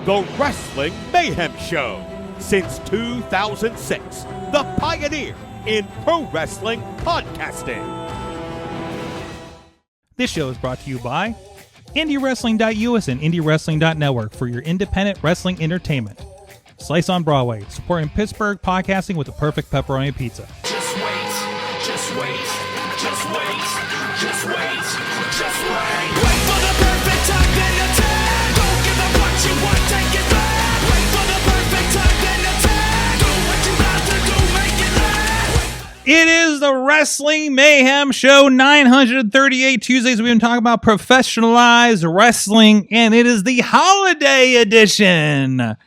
the Wrestling Mayhem Show. Since 2006, the pioneer in pro wrestling podcasting. This show is brought to you by IndieWrestling.us and IndieWrestling.network for your independent wrestling entertainment. Slice on Broadway, supporting Pittsburgh podcasting with the perfect pepperoni pizza. Just wait, just wait, just wait, just wait, just wait. Wait for the perfect time, then attack. Don't give up what you want, take it back. Wait for the perfect time, then attack. Do what you got to do, make it last. It is the Wrestling Mayhem Show 938 Tuesdays. We've been talking about professionalized wrestling, and it is the holiday edition.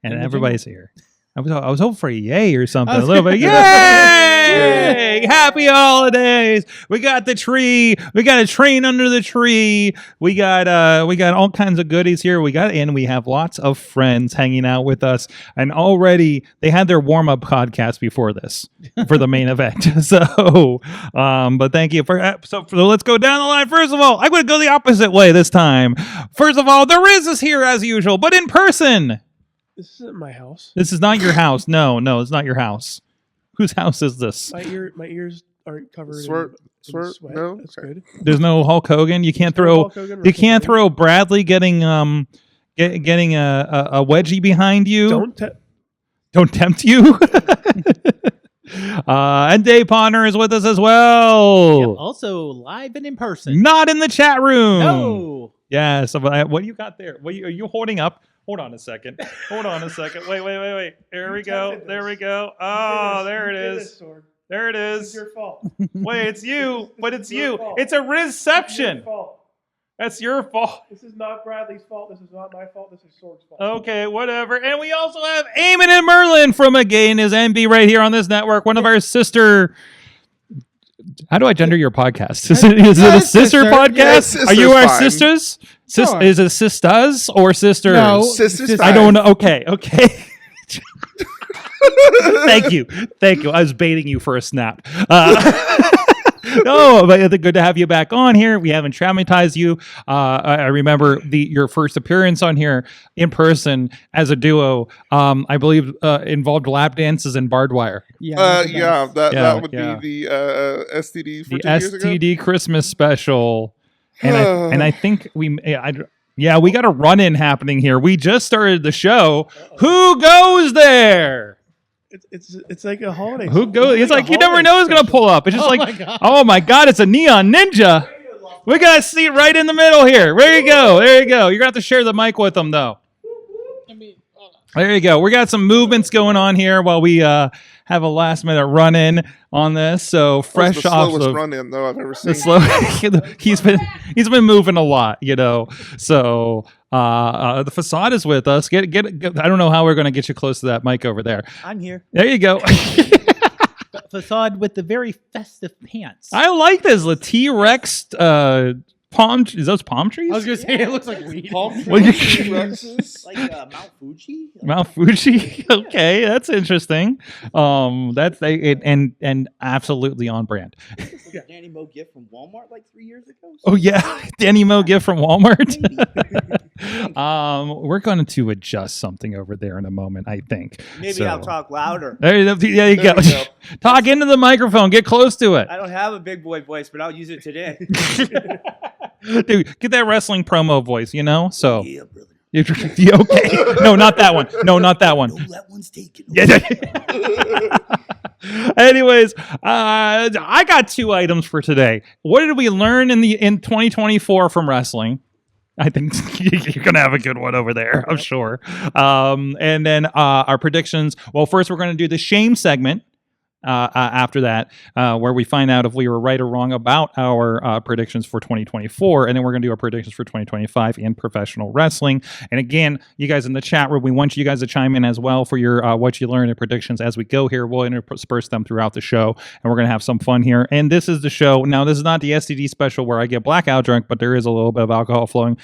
And everybody's here. I was hoping for a yay or something. A little bit. Yay! Happy holidays! We got the tree. We got a train under the tree. We got all kinds of goodies here. We have lots of friends hanging out with us. And already they had their warm-up podcast before this for the main event. So, but thank you so let's go down the line. First of all, I'm going to go the opposite way this time. First of all, the Rizz is here as usual, but in person. This isn't my house. This is not your house. No, it's not your house. Whose house is this? My ears aren't covered in Sweat? sweat. No? That's good. There's no Hulk Hogan. You can't throw Bradley getting a wedgie behind you. Don't tempt you. And Dave Podnar is with us as well. Yep, also live and in person. Not in the chat room. No. Yeah. So what do you got there? Are you holding up? Hold on a second. Wait. There we go. Oh, there it is. There it is. It's your fault. Wait, it's you. But it's you. fault. It's a Rizzception. Fault. That's your fault. This is not Bradley's fault. This is not my fault. This is Sorg's fault. Okay, whatever. And we also have Eamon and Merlin from Again is NB right here on this network. One of our sister... How do I gender your podcast? Is it a sister podcast? Yeah, Are you our fine. sisters? Sure. Is it sisters or sisters? No. Sisters. I don't know. Okay. Thank you. I was baiting you for a snap. No, but it's good to have you back on here. We haven't traumatized you. I remember your first appearance on here in person as a duo. I believe involved lap dances and barbed wire. That would be the STD for The 2 years ago. STD Christmas special, and I think we got a run-in happening here. We just started the show. Who goes there? It's like a holiday. Who goes? It's like you never holiday know who's going to pull up. It's just oh my God, it's a neon ninja. We got a seat right in the middle here. There you go. You're going to have to share the mic with them, though. There you go. We got some movements going on here while we have a last-minute run-in on this. So fresh off the slowest of run-in though I've ever seen. he's been moving a lot, So the Facade is with us. Get. I don't know how we're going to get you close to that mic over there. I'm here. There you go. Facade with the very festive pants. I like this. The T-Rex palm. Is those palm trees? I was going to say, it looks like weed. Like Mount Fuji? Mount Fuji. Okay, that's interesting. That's and absolutely on brand. Danny Moe gift from Walmart like 3 years ago? Oh yeah, Danny Moe gift from Walmart. We're going to adjust something over there in a moment, I think. Maybe I'll talk louder. There you go. Talk into the microphone. Get close to it. I don't have a big boy voice, but I'll use it today. Dude, get that wrestling promo voice, So. Yeah, brother. Okay. No, not that one. No, that one's taken. Anyways, I got 2 items for today. What did we learn in 2024 from wrestling? I think you're going to have a good one over there, I'm sure. And then our predictions. Well, first we're going to do the shame segment. After that, where we find out if we were right or wrong about our predictions for 2024, and then we're going to do our predictions for 2025 in professional wrestling. And again, you guys in the chat room, we want you guys to chime in as well for your what you learned and predictions as we go here. We'll intersperse them throughout the show, and we're going to have some fun here. And this is the show. Now, this is not the STD special where I get blackout drunk, but there is a little bit of alcohol flowing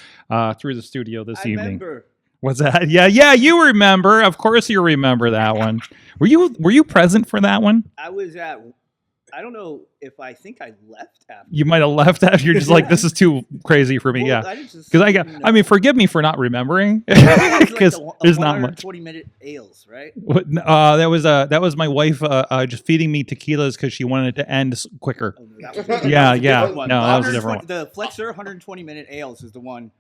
through the studio this evening. Remember. What's that? Yeah, you remember. Of course you remember that one. Were you present for that one? I was at I don't know if I think I left after. You might have left after. You're just like, this is too crazy for me. Well, Yeah. I just, Because I mean, forgive me for not remembering. Because there's not much. 20-minute ales, right? That was my wife just feeding me tequilas because she wanted it to end quicker. Oh, no, that was a Yeah. different one. No, that was a different one. The Flexor 120-minute ales is the one.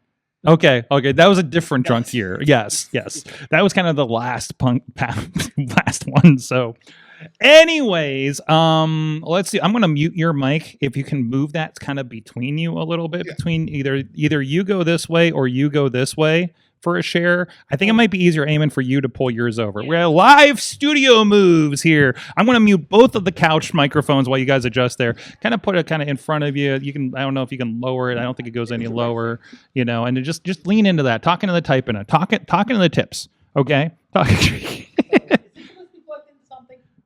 Okay, that was a different drunk year. Yes, that was kind of the last last one. So, anyways, let's see. I'm gonna mute your mic. If you can move that kind of between you a little bit, between either you go this way or you go this way for a share. I think it might be easier, Eamon, for you to pull yours over. We're at live studio moves here. I'm going to mute both of the couch microphones while you guys adjust there. Kind of put it kind of in front of you. You can, I don't know if you can lower it. I don't think it goes any lower, and just lean into that. Talking to the type in it. Talking to the tips. Okay.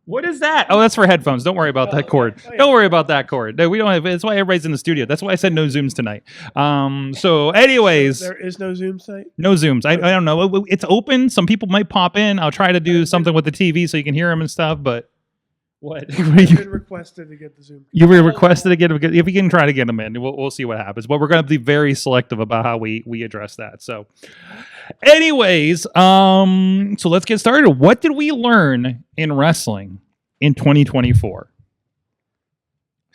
What is that? Oh, that's for headphones. Don't worry about that cord. Don't worry about that cord. No, we don't have. That's why everybody's in the studio. That's why I said no Zooms tonight. So, anyways, there is no Zoom site. No Zooms. I don't know. It's open. Some people might pop in. I'll try to do something with the TV so you can hear them and stuff. But what? You've been requested to get the Zoom. You were requested to get them. If you can try to get them in, we'll see what happens. But we're going to be very selective about how we address that. So, anyways, so let's get started. What did we learn in wrestling in 2024?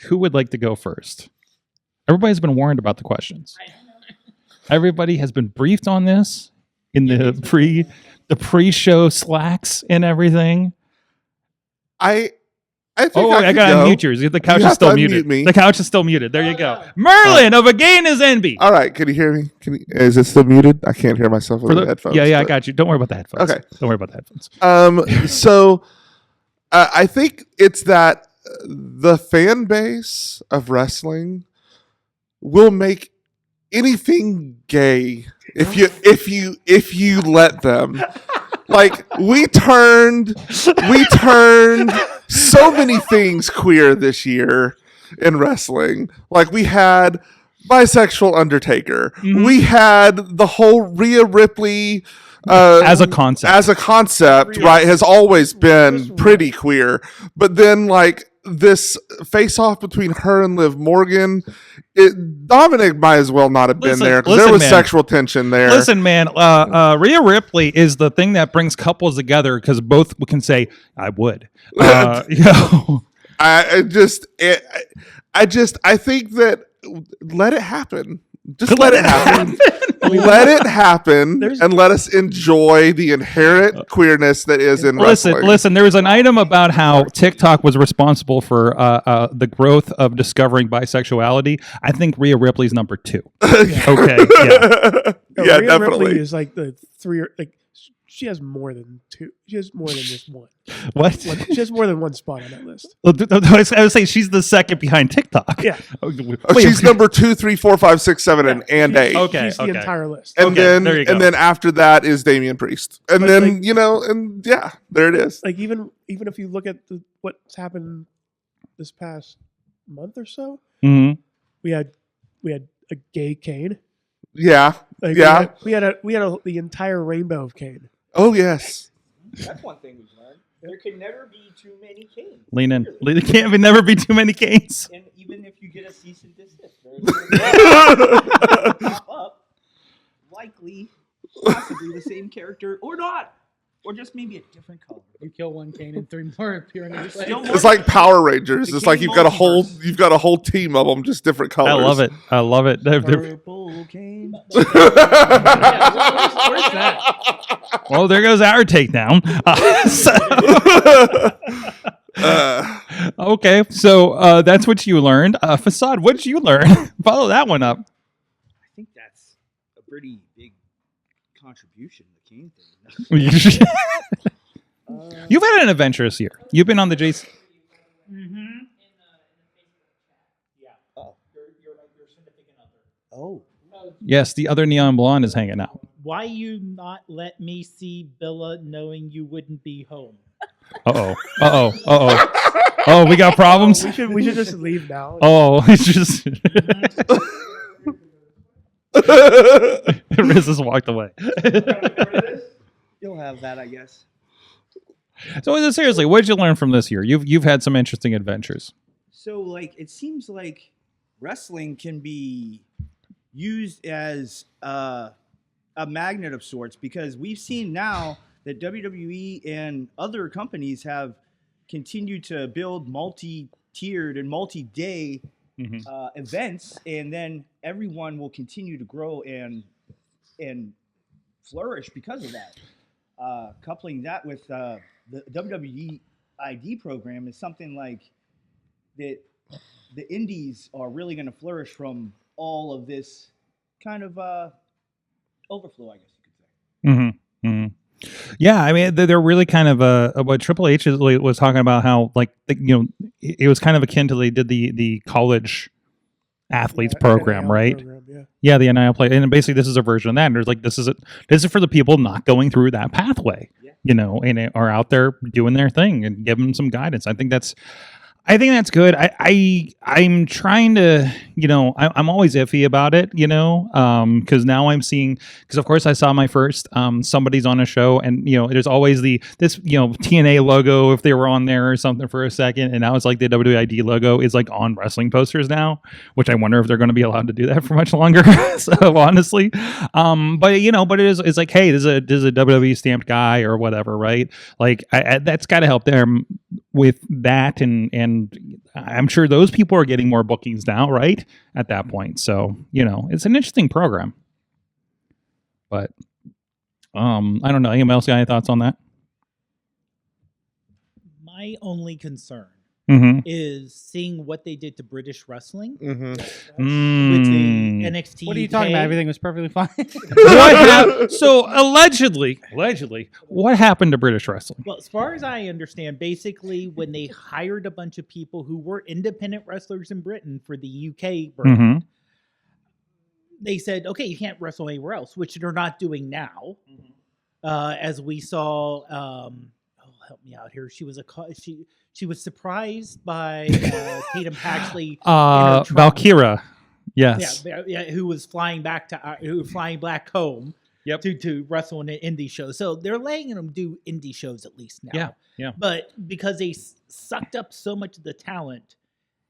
Who would like to go first? Everybody's been warned about the questions. Everybody has been briefed on this in the pre-show slacks and everything. I think I gotta unmute yours. The couch is still muted. Me. The couch is still muted. There you go. Merlin of Again is Envy. All right, can you hear me? Is it still muted? I can't hear myself with the headphones. Yeah, I got you. Don't worry about the headphones. Okay. Don't worry about the headphones. So I think it's that the fan base of wrestling will make anything gay if you let them. Like we turned so many things queer this year in wrestling. Like we had bisexual Undertaker. Mm-hmm. We had the whole Rhea Ripley as a concept, right, has always been pretty queer. But then like this face off between her and Liv Morgan, Dominic might as well not have been there because there was sexual tension there. Listen, man, Rhea Ripley is the thing that brings couples together because both can say, I would. I think that let it happen. Just let it happen. Let it happen and let us enjoy the inherent queerness that is in wrestling. Listen, there was an item about how TikTok was responsible for the growth of discovering bisexuality. I think Rhea Ripley's number 2. Okay. Yeah. Yeah, Rhea definitely. Ripley is like the 3, like she has more than 2. She has more than just one. What? She has more than one spot on that list. I would say she's the second behind TikTok. Yeah. She's number 2, 3, 4, 5, 6, 7, and 8. Okay. She's the entire list. And then after that is Damian Priest. And then there it is. Like even if you look at what's happened this past month or so, mm-hmm. we had a gay Kane. Yeah. Like we had the entire rainbow of Kane. Oh yes. That's one thing we've learned. There can never be too many Canes. Lean in. There can't never be too many Canes. And even if you get a cease and desist, pop up, likely, possibly the same character or not. Or just maybe a different color. You kill one Kane and 3 more appear in your place. It's like Power Rangers. It's like you've got a whole team of them, just different colors. I love it. Purple Kane. Where's that? Well, there goes our takedown. Okay, so that's what you learned. Facade, what did you learn? Follow that one up. I think that's a pretty big contribution, the Kane thing. You've had an adventurous year. You've been on the JC. Mm-hmm. Your significant other. Oh. Yes, the other neon blonde is hanging out. Why you not let me see Billa knowing you wouldn't be home? Oh, we got problems? We should just leave now. Oh, it's just... Rizz has walked away. You'll have that, I guess. So seriously, what did you learn from this year? You've had some interesting adventures. So, like, it seems like wrestling can be used as a magnet of sorts, because we've seen now that WWE and other companies have continued to build multi-tiered and multi-day events, and then everyone will continue to grow and flourish because of that. Coupling that with the WWE ID program is something like that the indies are really going to flourish from all of this kind of overflow, I guess you could say. Mm-hmm. Mm-hmm. Yeah, I mean, they're really kind of what Triple H was talking about, how like it was kind of akin to they did the college athletes program, NIL right? program, Yeah, the NIL play, and basically this is a version of that. And there's like this is for the people not going through that pathway, and are out there doing their thing and give them some guidance. I think that's good. I'm trying to, I'm always iffy about it, because now I'm seeing, because of course I saw my first, somebody's on a show, and there's always this TNA logo if they were on there or something for a second, and now it's like the WID logo is like on wrestling posters now, which I wonder if they're going to be allowed to do that for much longer. So honestly, but it's like, hey, there's a WWE stamped guy or whatever, right? Like that's got to help them with that, and I'm sure those people are getting more bookings now, right? At that point. So, it's an interesting program. But I don't know. Anyone else got any thoughts on that? My only concern Mm-hmm. is seeing what they did to British wrestling Mm-hmm. with the NXT. What are you talking about? Everything was perfectly fine. So allegedly, what happened to British wrestling? Well, as far as I understand, basically when they hired a bunch of people who were independent wrestlers in Britain for the UK brand, Mm-hmm. they said, okay, you can't wrestle anywhere else, which they're not doing now. As we saw, help me out here. She was surprised by Tatum Paxley, in her trunk. Valkyra. Yes. Yeah, who was flying back home. Yep. To wrestle in an indie show. So they're letting them do indie shows at least now. Yeah. But because they sucked up so much of the talent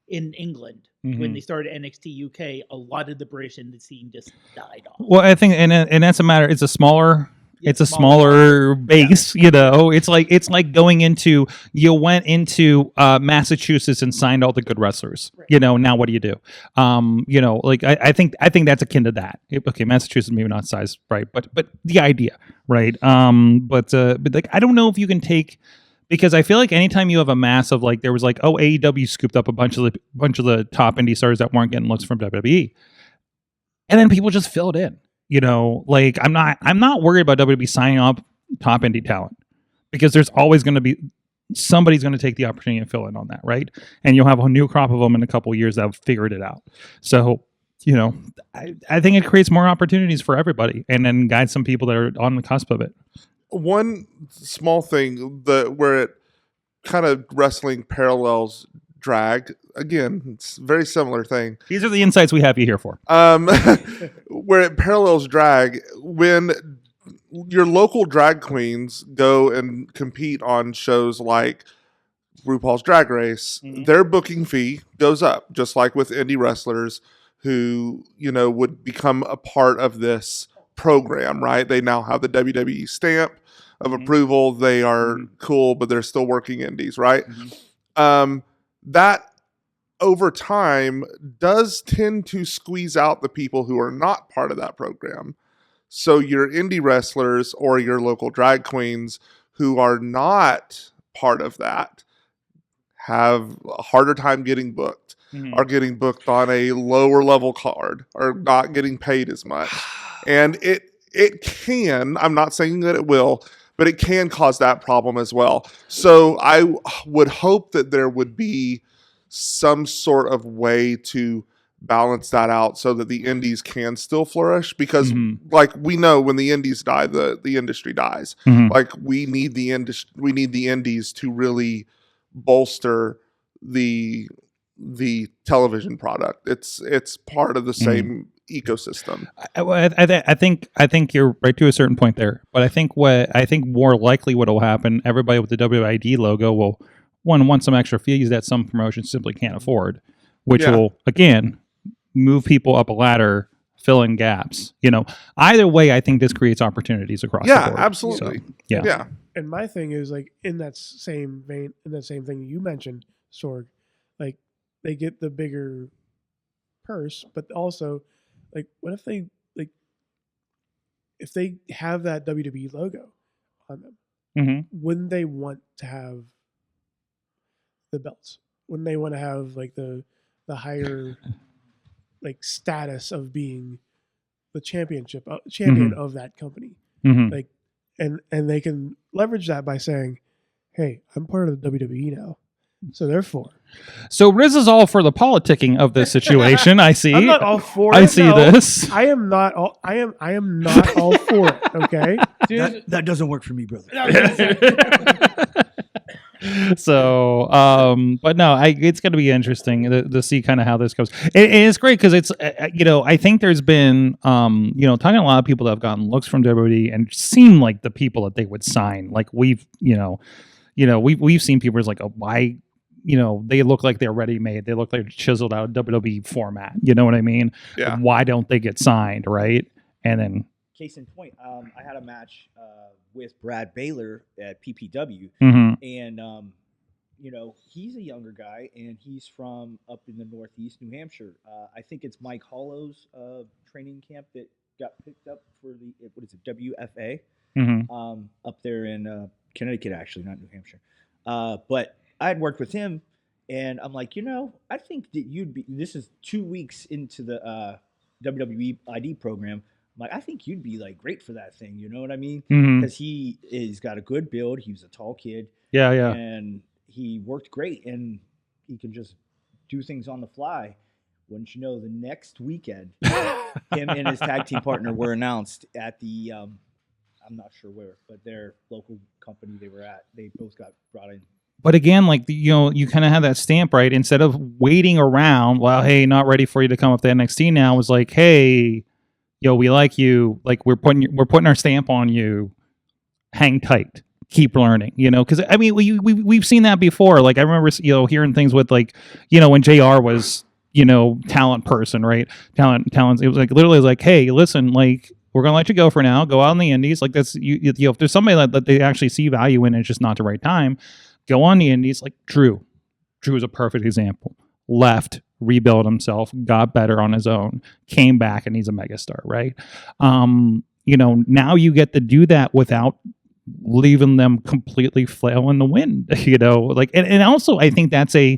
in England when they started NXT UK, a lot of the British indie scene just died off. Well, I think, and that's a matter. It's a smaller. It's a smaller base, It's like going into, you went into Massachusetts and signed all the good wrestlers. Right. Now what do you do? I think that's akin to that. Okay, Massachusetts maybe not size right, but the idea, right? But like I don't know if you can take, because I feel like anytime you have a mass of like, there was like, AEW scooped up a bunch of the top indie stars that weren't getting looks from WWE, and then people just filled in. Like I'm not worried about WWE signing up top indie talent, because there's always going to be somebody's going to take the opportunity and fill in on that, right? And you'll have a new crop of them in a couple of years that have figured it out. So, I think it creates more opportunities for everybody, and then guide some people that are on the cusp of it. One small thing where it kind of wrestling parallels drag. Again, it's a very similar thing. These are the insights we have you here for. Where it parallels drag, when your local drag queens go and compete on shows like RuPaul's Drag Race, their booking fee goes up, just like with indie wrestlers who, would become a part of this program, right? They now have the WWE stamp of approval. They are cool, but they're still working indies, right? That over time does tend to squeeze out the people who are not part of that program. So your indie wrestlers or your local drag queens who are not part of that have a harder time getting booked, are getting booked on a lower level card, or not getting paid as much. And it can, I'm not saying that it will, but it can cause that problem as well. So I would hope that there would be some sort of way to balance that out so that the indies can still flourish, because like we know when the indies die, the industry dies. Like we need the indies to really bolster the television product. It's part of the same ecosystem. I think you're right to a certain point there, but I think more likely what will happen, everybody with the WID logo want some extra fees that some promotions simply can't afford, which Yeah. will again move people up a ladder, fill in gaps. Either way, I think this creates opportunities across the Yeah, board. absolutely. So, yeah. Yeah. And my thing is like in that same vein, in that same thing you mentioned, Sorg, like they get the bigger purse, but also like what if they if they have that WWE logo on them, wouldn't they want to have the belts? Wouldn't they want to have like the higher like status of being the champion of that company? Like and they can leverage that by saying, hey, I'm part of the WWE now. So therefore, Rizz is all for the politicking of this situation. I see. I'm not all for it. I see this. I am not all. I am not all for it. Okay, That doesn't work for me, brother. So, but no, it's going to be interesting to see kind of how this goes. And it's great because it's, I think there's been, talking to a lot of people that have gotten looks from WWE and seem like the people that they would sign. Like we've seen people who's like, oh, why, they look like they're ready made. They look like chiseled out of WWE format. You know what I mean? Yeah. Why don't they get signed? Right. And then, Case in point, I had a match with Brad Baylor at PPW, and he's a younger guy, and he's from up in the Northeast, New Hampshire. I think it's Mike Hollow's training camp that got picked up for the WFA up there in Connecticut, actually, not New Hampshire. But I had worked with him, and I'm like, I think that you'd be. This is 2 weeks into the WWE ID program. I'm like, I think you'd be like great for that thing. You know what I mean? Because he's got a good build. He was a tall kid. Yeah. And he worked great, and he can just do things on the fly. Wouldn't you know, the next weekend, him and his tag team partner were announced at the, I'm not sure where, but their local company they were at. They both got brought in. But again, like, you kind of have that stamp, right? Instead of waiting around, well, hey, not ready for you to come up to NXT now, it was like, hey, we like you. Like, we're putting our stamp on you. Hang tight. Keep learning, because I mean, we've seen that before. Like, I remember, hearing things with like, when JR was, talent person, right? Talents. It was like, literally like, hey, listen, like, we're going to let you go for now. Go out in the indies. Like, that's, if there's somebody that they actually see value in, it's just not the right time. Go on the indies. Like Drew is a perfect example. Left, rebuilt himself, got better on his own, came back, and he's a megastar, right? Now you get to do that without leaving them completely flail in the wind, like, and also I think that's a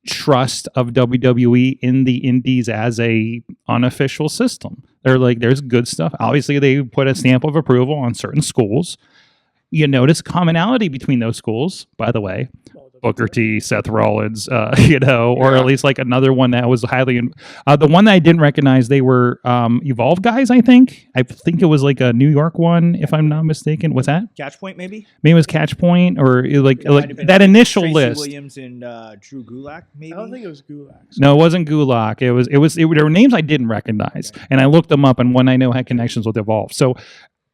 trust of WWE in the indies as a unofficial system. They're like, there's good stuff. Obviously, they put a stamp of approval on certain schools. You notice commonality between those schools, by the way. Booker T, Seth Rollins, or at least like another one that was highly. The one that I didn't recognize, they were Evolve guys. I think it was like a New York one, if I'm not mistaken. What's that? Catch Point, maybe. Maybe it was Catch Point, or like that initial Tracy list. Williams and Drew Gulak, maybe. I don't think it was Gulak. No, it wasn't Gulak. It was. There were names I didn't recognize, and I looked them up, and one I know had connections with Evolve. So.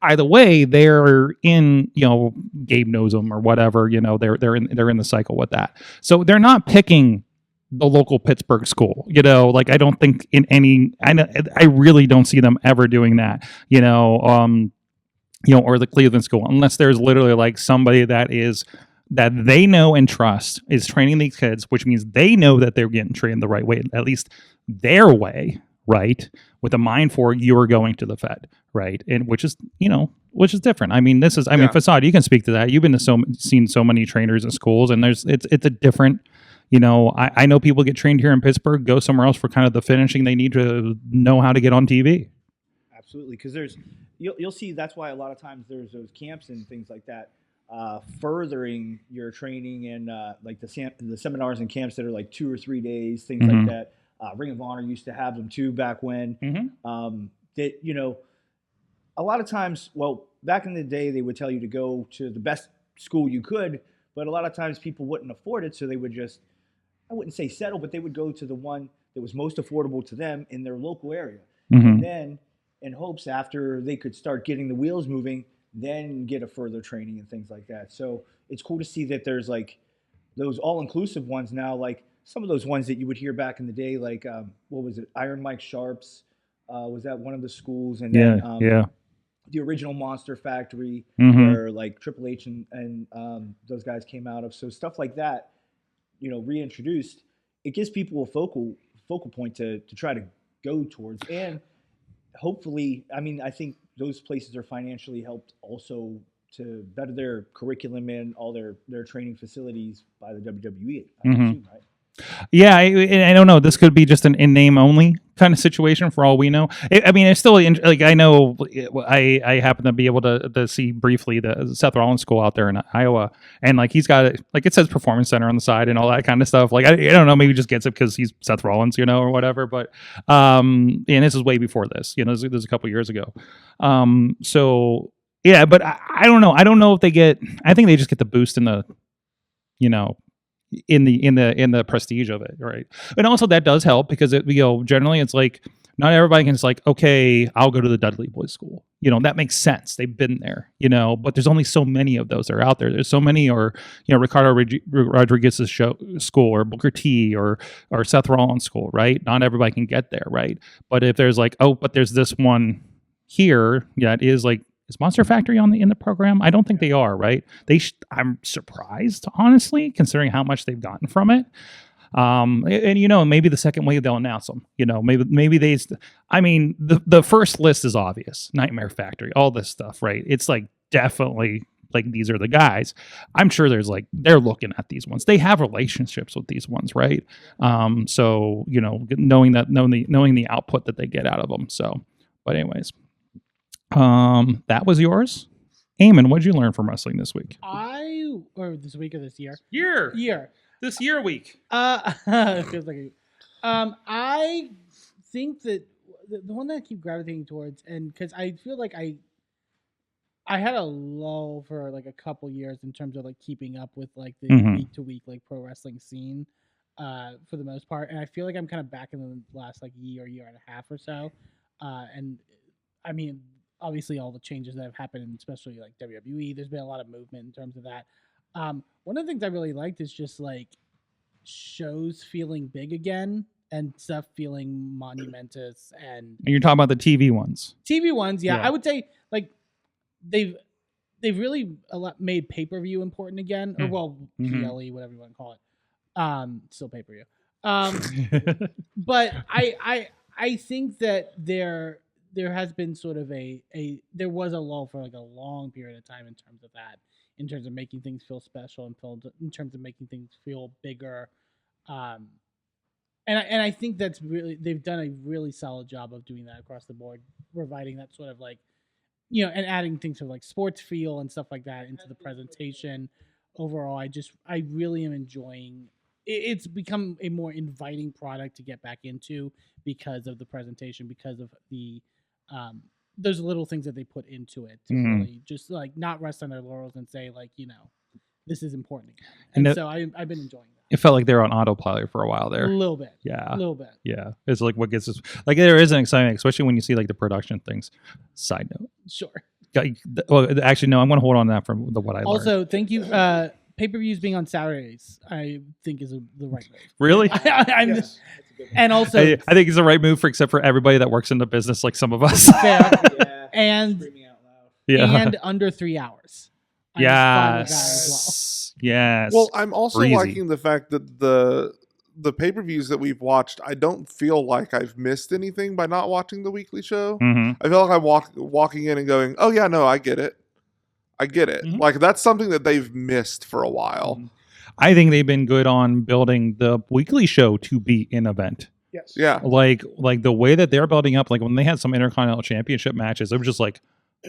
Either way, they're in, Gabe knows them or whatever, they're in the cycle with that. So they're not picking the local Pittsburgh school, like I don't think I really don't see them ever doing that, or the Cleveland school, unless there's literally like somebody that they know and trust is training these kids, which means they know that they're getting trained the right way, at least their way. Right, with a mind for you're going to the Fed, right, and which is different. I mean, Facade, you can speak to that. You've seen so many trainers in schools, and it's a different. I know people get trained here in Pittsburgh, go somewhere else for kind of the finishing they need to know how to get on TV. Absolutely, because you'll see that's why a lot of times there's those camps and things like that, furthering your training and like the seminars and camps that are like 2 or 3 days, things like that. Ring of Honor used to have them too back when. That a lot of times, well, back in the day, they would tell you to go to the best school you could, but a lot of times people wouldn't afford it, so they would just, I wouldn't say settle, but they would go to the one that was most affordable to them in their local area. And then, in hopes after they could start getting the wheels moving, then get a further training and things like that. So it's cool to see that there's like those all-inclusive ones now, like some of those ones that you would hear back in the day, like what was it, Iron Mike Sharps was at one of the schools, and then the original Monster Factory, where like Triple H and those guys came out of. So stuff like that, you know, reintroduced. It gives people a focal point to try to go towards, and hopefully, I mean, I think those places are financially helped also to better their curriculum and all their training facilities by the WWE. I assume, right? Yeah, I don't know. This could be just an in name only kind of situation for all we know. I mean, it's still like I know I happen to be able to see briefly the Seth Rollins school out there in Iowa, and like he's got like it says Performance Center on the side and all that kind of stuff. Like I don't know, maybe he just gets it because he's Seth Rollins, you know, or whatever. But and this is way before this, you know, this is a couple years ago. So yeah, but I don't know. I don't know if they get. I think they just get the boost in the, you know, in the prestige of it, right? And also that does help because it, you know, generally it's like not everybody can just like, okay, I'll go to the Dudley Boys school, you know, that makes sense, they've been there, you know, but there's only so many of those that are out there. There's so many, or you know, Ricardo Rodriguez's school, or Booker T, or Seth Rollins school, right? Not everybody can get there, right? But if there's like, oh, but there's this one here that is like, is Monster Factory in the program? I don't think they are, right? I'm surprised, honestly, considering how much they've gotten from it. And you know, maybe the second wave they'll announce them. You know, maybe they. I mean, the first list is obvious: Nightmare Factory, all this stuff, right? It's like definitely like these are the guys. I'm sure there's like they're looking at these ones. They have relationships with these ones, right? So you know, knowing the output that they get out of them. So, but anyways. That was yours. Eamon, what did you learn from wrestling this week? Or this week or this year? Year. This year week. It feels like I think that the one that I keep gravitating towards, and because I feel like I had a lull for like a couple years in terms of like keeping up with like the week to week like pro wrestling scene, for the most part, and I feel like I'm kind of back in the last like year and a half or so, and I mean, obviously all the changes that have happened, especially like WWE, there's been a lot of movement in terms of that. One of the things I really liked is just like shows feeling big again and stuff feeling monumentous. And you're talking about the TV ones. Yeah. I would say like they've really made pay-per-view important again, or well, PLE, whatever you want to call it. Still pay-per-view. But I think that there has been sort of there was a lull for like a long period of time in terms of that, in terms of making things feel special and in terms of making things feel bigger. And I think that's really, they've done a really solid job of doing that across the board, providing that sort of like, you know, and adding things of like sports feel and stuff like that into the presentation. Overall, I really am enjoying it's become a more inviting product to get back into because of the presentation, because of the those little things that they put into it to really just like not rest on their laurels and say like, you know, this is important again. And so I've been enjoying that. It felt like they were on autopilot for a while there. A little bit. Yeah. A little bit. Yeah. It's like what gets us like there is an excitement, especially when you see like the production things. Side note. Sure. Well, actually, no, I'm going to hold on to that from what I learned. Also, thank you. Pay-per-views being on Saturdays, I think is the right move. Really? Yes. And also, I think it's the right move except for everybody that works in the business, like some of us. Fair. Yeah. And and under 3 hours. Yes. Yes. Well, I'm also Breezy. liking the fact that the pay-per-views that we've watched, I don't feel like I've missed anything by not watching the weekly show. I feel like I'm walking in and going, oh yeah, no, I get it. Like that's something that they've missed for a while. I think they've been good on building the weekly show to be an event. Yes. Yeah. Like the way that they're building up, like when they had some Intercontinental Championship matches, it was just like,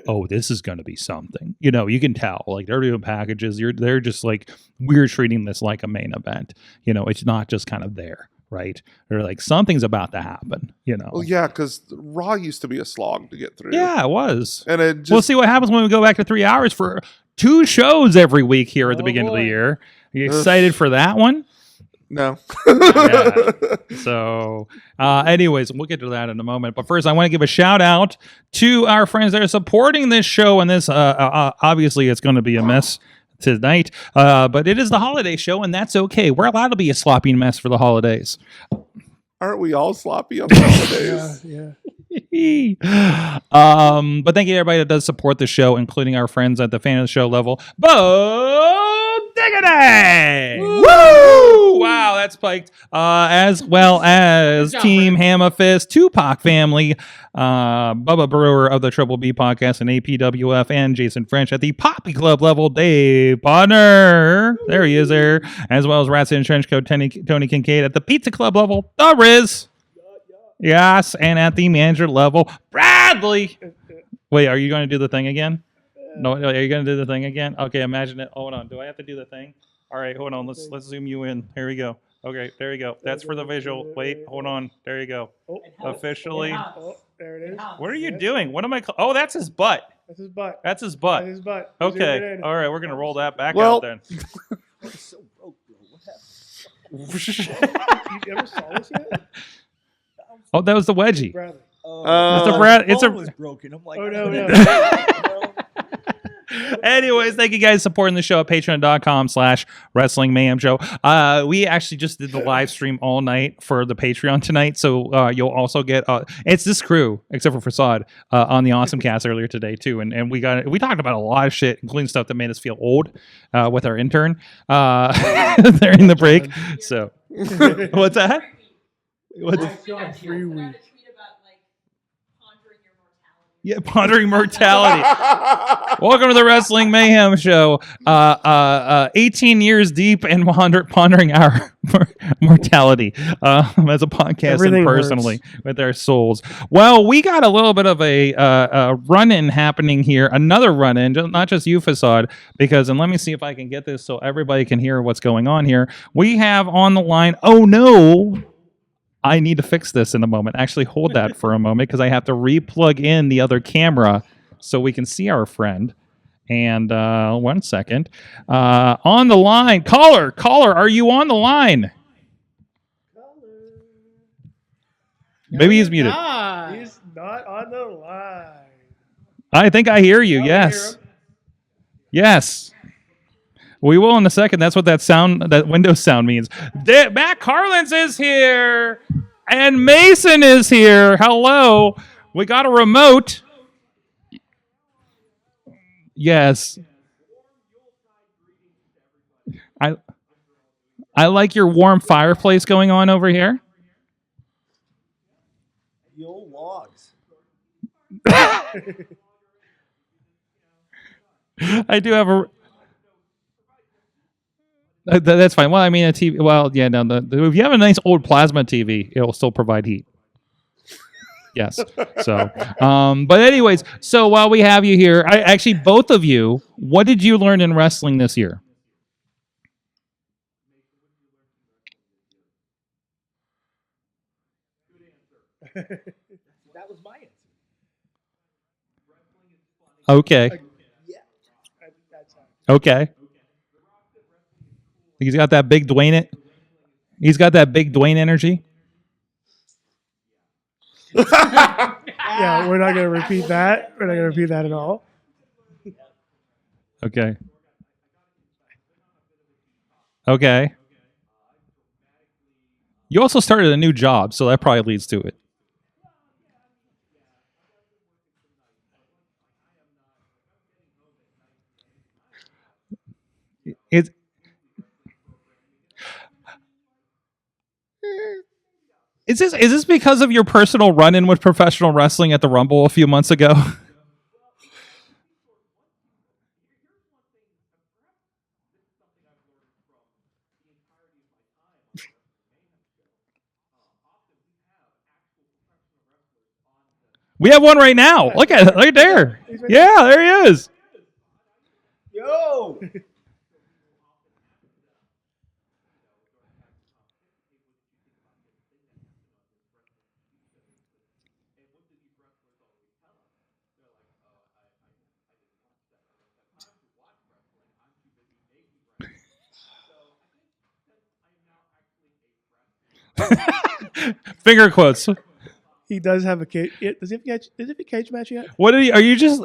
oh, this is going to be something. You know, you can tell. Like they're doing packages. They're just like, we're treating this like a main event. You know, it's not just kind of there, right? They're like, something's about to happen, you know? Well, yeah, because Raw used to be a slog to get through. Yeah, it was. And it just... We'll see what happens when we go back to 3 hours for 2 shows every week here at the beginning of the year. Are you excited for that one? No. Yeah. So, anyways, we'll get to that in a moment. But first, I want to give a shout out to our friends that are supporting this show. And this, obviously, it's going to be a mess tonight. But it is the holiday show, and that's okay. We're allowed to be a sloppy mess for the holidays. Aren't we all sloppy on the holidays? Yeah. But thank you to everybody that does support the show, including our friends at the fan of the show level. Bo Diggity! Woo! Wow, that's spiked. As well as Team Hammer Fist, Tupac family, Bubba Brewer of the Triple B podcast and APWF, and Jason French at the Poppy Club level, Dave Podnar. There he is there. As well as Rats in Trench Coat, Tony Kincaid at the Pizza Club level, the Rizz. Yes, and at the manager level, Bradley. Wait, are you going to do the thing again? No, are you going to do the thing again? Okay, imagine it. Hold on. Do I have to do the thing? All right, hold on. Let's zoom you in. Here we go. Okay, there you go. That's for the visual. Wait, hold on. There you go. Officially. Oh, there it is. What are you doing? What am I? Oh, that's his butt. That's his butt. That's his butt. That's his butt. Okay. All right, we're gonna roll that back Well- out then. So broke, bro. What happened? You ever saw this yet? Oh, that was the wedgie. Bradley. It's a Brad. It's phone a. was broken. I'm like, Oh, no. Anyways, thank you guys for supporting the show at patreon.com/Wrestling Mayhem Show. We actually just did the live stream all night for the Patreon tonight. So you'll also get it's this crew, except for Facade, on the Awesome Cast earlier today too. And we talked about a lot of shit, including stuff that made us feel old with our intern during the break. So what's that? What's 3 weeks. Yeah, pondering mortality. Welcome to the Wrestling Mayhem Show. 18 years deep and pondering our mortality as a podcast Everything and personally with our souls. Well, we got a little bit of a run-in happening here. Another run-in, not just you, Facade, because, and let me see if I can get this so everybody can hear what's going on here. We have on the line, oh no, I need to fix this in a moment. Actually, hold that for a moment because I have to re-plug in the other camera so we can see our friend. And 1 second. On the line, caller, are you on the line? Maybe he's muted. He's not on the line. I think I hear you. I Yes. hear him. Yes. We will in a second. That's what that Windows sound means. Matt Carlins is here. And Mason is here. Hello. We got a remote. Yes. I like your warm fireplace going on over here. the old logs. I do have a... That's fine. Well, I mean, a TV. Well, yeah, no. If you have a nice old plasma TV, it'll still provide heat. Yes. So, but anyways, so while we have you here, actually, both of you, what did you learn in wrestling this year? That was my answer. Okay. Yeah. That's how. Okay. He's got that big Dwayne. He's got that big Dwayne energy. Yeah, we're not going to repeat that. We're not going to repeat that at all. Okay. Okay. You also started a new job, so that probably leads to it. Is this because of your personal run-in with professional wrestling at the Rumble a few months ago? We have one right now. Look at it. Right there. Yeah, there he is. Yo! Finger quotes. He does have a cage. Does he have a cage match yet? What are you just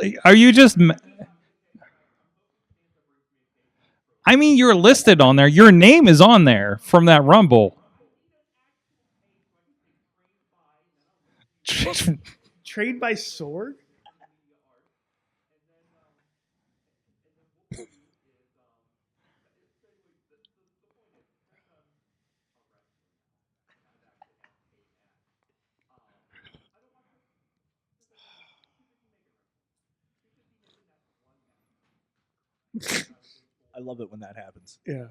I mean, you're listed on there. Your name is on there from that Rumble. Trained by Sorg? I love it when that happens. Yeah.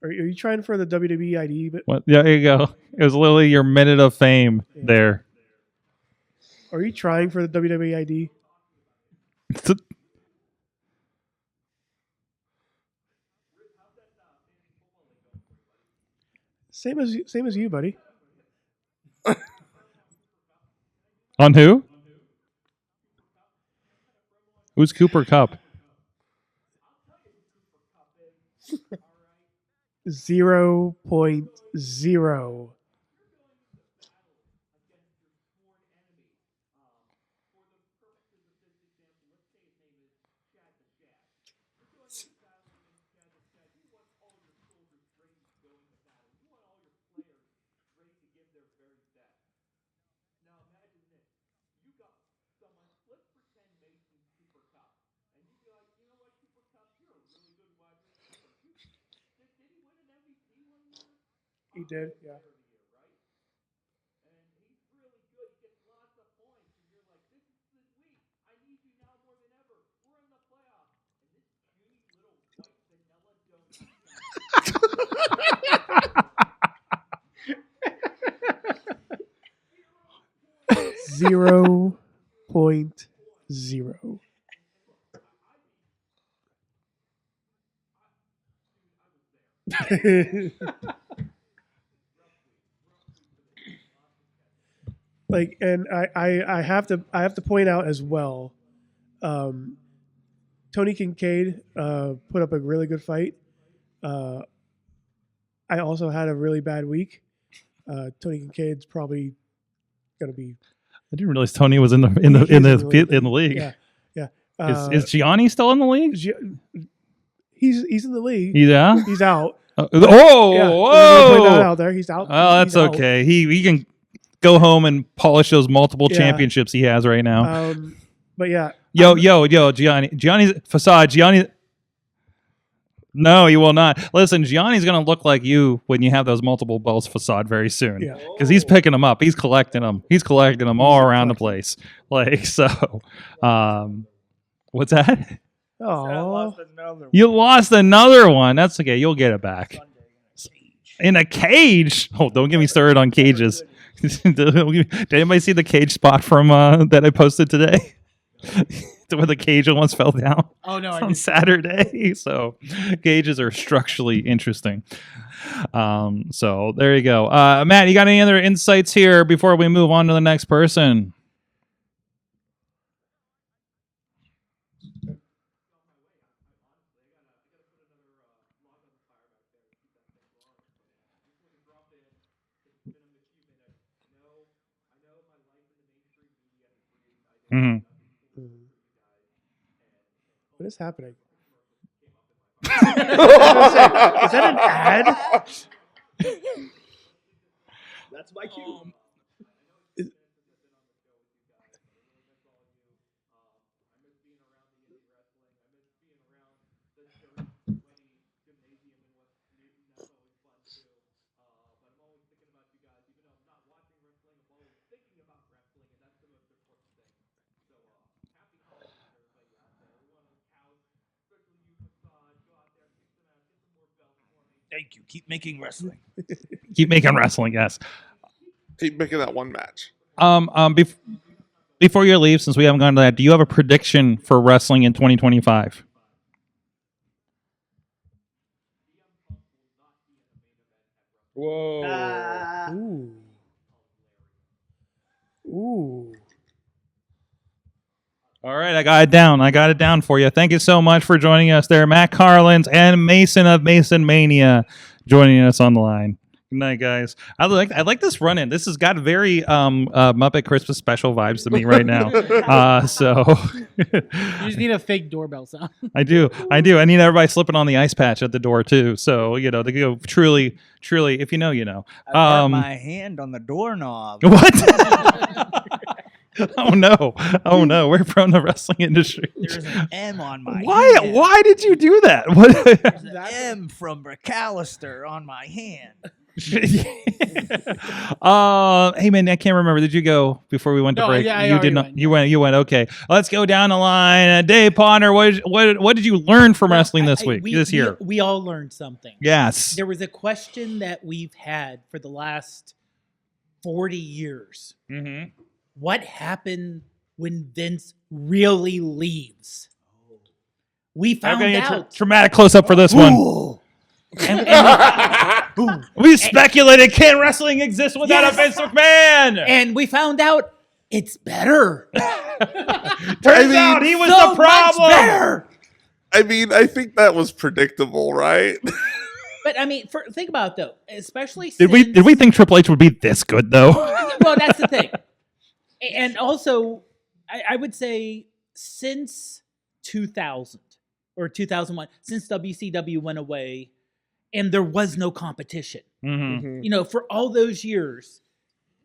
Are you trying for the WWE ID? But What? Yeah, there you go. It was literally your minute of fame there. are you trying for the WWE ID? Same as you, buddy. On who? Who's Cooper Cup? 0.0. He did, yeah. Zero point zero. Like, and I have to point out as well, Tony Kincaid put up a really good fight. I also had a really bad week. Tony Kincaid's probably gonna be. I didn't realize Tony was in the league. Yeah. Is Gianni still in the league? He's in the league. Yeah. He's out. Oh! Yeah, put that Whoa! out there. He's out. Oh, that's He's out. okay. He can go home and polish those multiple championships he has right now. But yeah. Yo, Gianni's Facade. Gianni. No, he will not. Listen, Gianni's going to look like you when you have those multiple belts, Facade, very soon. Yeah. Because he's picking them up. He's collecting them. He's collecting them all around the place. Like, so, what's that? Oh. You lost another one. That's okay. You'll get it back. In a cage? Oh, don't get me started on cages. Did anybody see the cage spot from that I posted today? Where the cage almost fell down. Oh no! On Saturday. So cages are structurally interesting. So there you go. Matt, you got any other insights here before we move on to the next person? Mm-hmm. What is happening? Is that an ad? That's my cue. Thank you. Keep making wrestling. Keep making wrestling, yes. Keep making that one match. Before you leave, since we haven't gone to that, do you have a prediction for wrestling in 2025? Whoa. Ooh. All right, I got it down for you. Thank you so much for joining us there. Matt Carlins and Mason of Mason Mania joining us on the line. Good night, guys. I like this run in. This has got very Muppet Christmas special vibes to me right now. So You just need a fake doorbell sound. I do. I need everybody slipping on the ice patch at the door too. So you know, to go truly, if you know, you know. I put my hand on the doorknob. What? Oh no, we're from the wrestling industry. There's an M on my Why? hand. Why did you do that? What? There's an M from McAllister on my hand. Hey man, I can't remember. Did you go before we went to No, break? yeah, I you already did not. went. You went. Okay, let's go down the line. Dave Podnar, what did you learn from wrestling this week? This year? We all learned something. Yes. There was a question that we've had for the last 40 years. Mm-hmm. What happened when Vince really leaves? We found out. Dramatic close up for this one. Ooh. And We speculated, can wrestling exist without Yes. a Vince McMahon? and we found out it's better. Turns out he was So the problem. much better. I mean, I think that was predictable, right? But I mean, think about it though, especially Did we think Triple H would be this good though? Well, that's the thing. And also, I would say since 2000 or 2001, since WCW went away and there was no competition, Mm-hmm. you know, for all those years,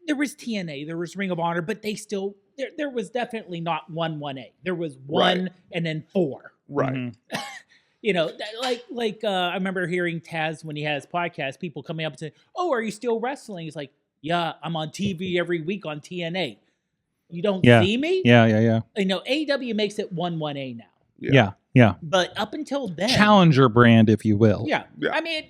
there was TNA, there was Ring of Honor, but they still, there was definitely not 1A. There was 1 and then 4. Right. Mm-hmm. You know, like I remember hearing Taz when he had his podcast, people coming up and saying, "Oh, are you still wrestling?" He's like, "Yeah, I'm on TV every week on TNA. You don't see me?" Yeah. You know, AEW makes it 1A now, Yeah. but up until then, Challenger brand, if you will. Yeah. Yeah. I mean,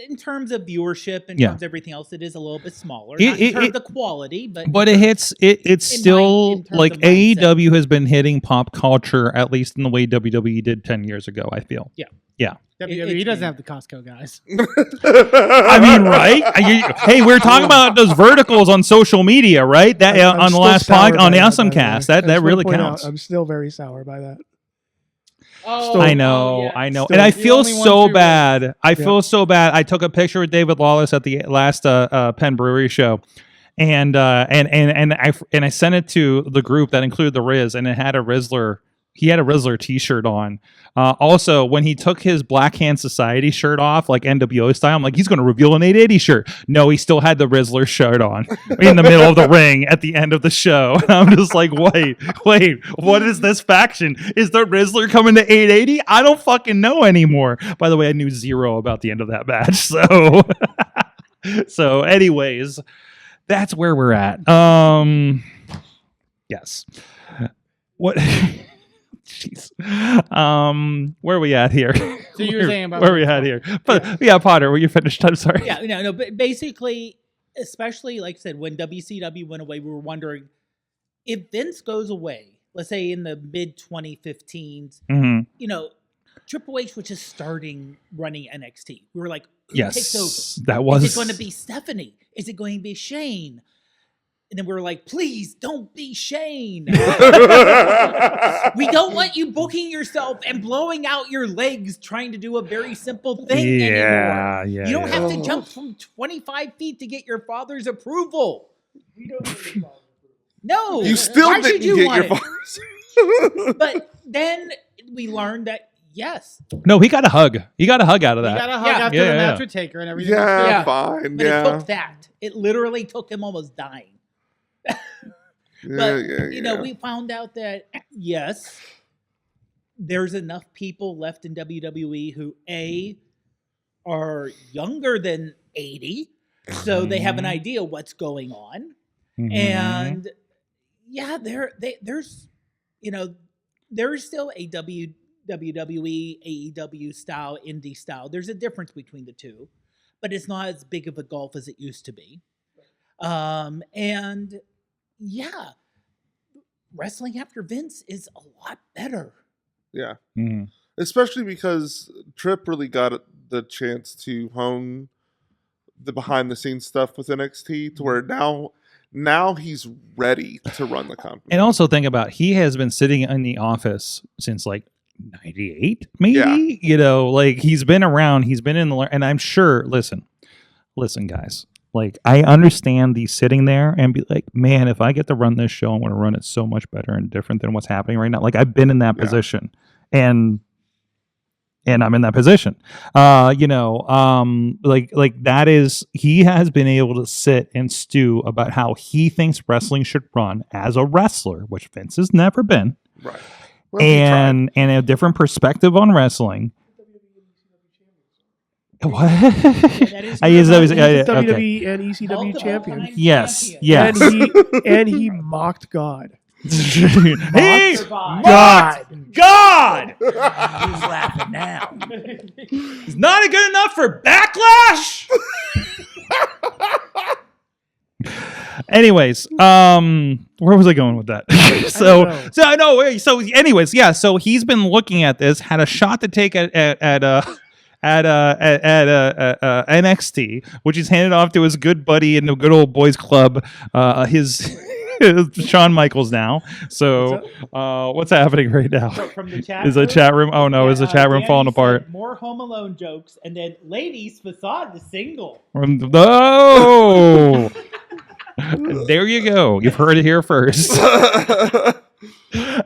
in terms of viewership, in Yeah. terms of everything else, it is a little bit smaller. It- Not in it- terms it- of the quality, but But it's in still terms like of mindset. AEW has been hitting pop culture at least in the way WWE did 10 years ago, I feel. WWE it's doesn't me. have the Costco guys. I mean, right? Hey, we were talking about those verticals on social media, right? That I'm on the still last sour podcast by on the that, Awesome by the way. Cast. I That just wanna really point out, counts. I'm still very sour by that. Oh, I know, yeah. I know. Still And I the feel only one so too, bad. I Yeah. feel so bad. I took a picture with David Lawless at the last Penn Brewery show. And I sent it to the group that included the Rizz, and it had a Rizzler. He had a Rizzler T-shirt on. Also, when he took his Black Hand Society shirt off, like NWO style, I'm like, he's going to reveal an 880 shirt. No, he still had the Rizzler shirt on in the middle of the ring at the end of the show. And I'm just like, wait, what is this faction? Is the Rizzler coming to 880? I don't fucking know anymore. By the way, I knew zero about the end of that match. So anyways, that's where we're at. Yes. What? Jeez. Where are we at here? So you were saying about where are we at here? But yeah, Potter, were you finished? I'm sorry. Yeah, no, but basically, especially like I said, when WCW went away, we were wondering if Vince goes away, let's say in the mid 2015s, Mm-hmm. you know, Triple H was just starting running NXT. We were like, who takes over? Yes, that was. Is it going to be Stephanie? Is it going to be Shane? And then we were like, please don't be Shane. We don't want you booking yourself and blowing out your legs trying to do a very simple thing anymore. Yeah. You don't have to jump from 25 feet to get your father's approval. No. You still why didn't should you get want your it? father's. But then we learned that, yes, No, he got a hug. He got a hug out of You that. got a hug Yeah. after Yeah, the yeah, match yeah. with Taker and everything. Yeah, Yeah. fine. but Yeah. it took that. It literally took him almost dying. But, you know, we found out that, yes, there's enough people left in WWE who, A, are younger than 80, so they have an idea what's going on. Mhm. And, yeah, there's, you know, there's still a WWE, AEW style, indie style. There's a difference between the two, but it's not as big of a gulf as it used to be. And yeah, wrestling after Vince is a lot better. Yeah. Mhm. Especially because Tripp really got the chance to hone the behind the scenes stuff with NXT to where now he's ready to run the company. And also think about, he has been sitting in the office since like 98, maybe. Yeah. You know, like he's been around. He's been in the, and I'm sure. Listen, listen, guys. Like, I understand the sitting there and be like, man, if I get to run this show, I'm going to run it so much better and different than what's happening right now. Like, I've been in that position, and I'm in that position. Like that is, he has been able to sit and stew about how he thinks wrestling should run as a wrestler, which Vince has never been, Right. Well, he and a different perspective on wrestling. What? That is I use correct. those. He's Yeah, a yeah, okay. WWE and ECW Multiple champion. times Yes, champion. yes. And he mocked God. He God. God. Who's laughing now? He's not good enough for Backlash. Anyways, where was I going with that? So he's been looking at this, had a shot to take at NXT, which he's handed off to his good buddy in the good old boys club, his Shawn Michaels now. So what's happening right now? So from the chat Is the room- chat room? Oh no, is the chat room Danny falling said apart? More Home Alone jokes, and then ladies, Facade is single. No. There you go. You've heard it here first.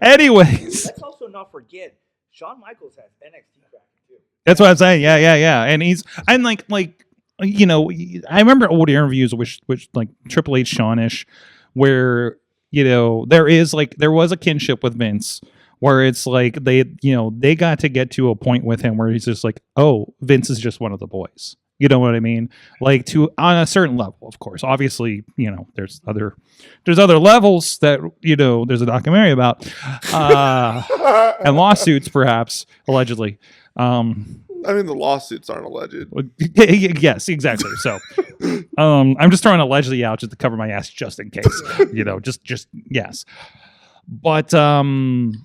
Anyways, Let's also not forget, Shawn Michaels has NXT crack too. that's what I'm saying. Yeah. And I'm like, you know, I remember old interviews which like Triple H Shawn-ish, where, you know, there was a kinship with Vince, where it's like they got to get to a point with him where he's just like, oh, Vince is just one of the boys. You know what I mean? Like, on a certain level, of course. Obviously, you know, there's other levels that, you know, there's a documentary about, and lawsuits, perhaps, allegedly. I mean, the lawsuits aren't alleged. Yes, exactly. So, I'm just throwing allegedly out just to cover my ass, just in case. You know, just yes. But and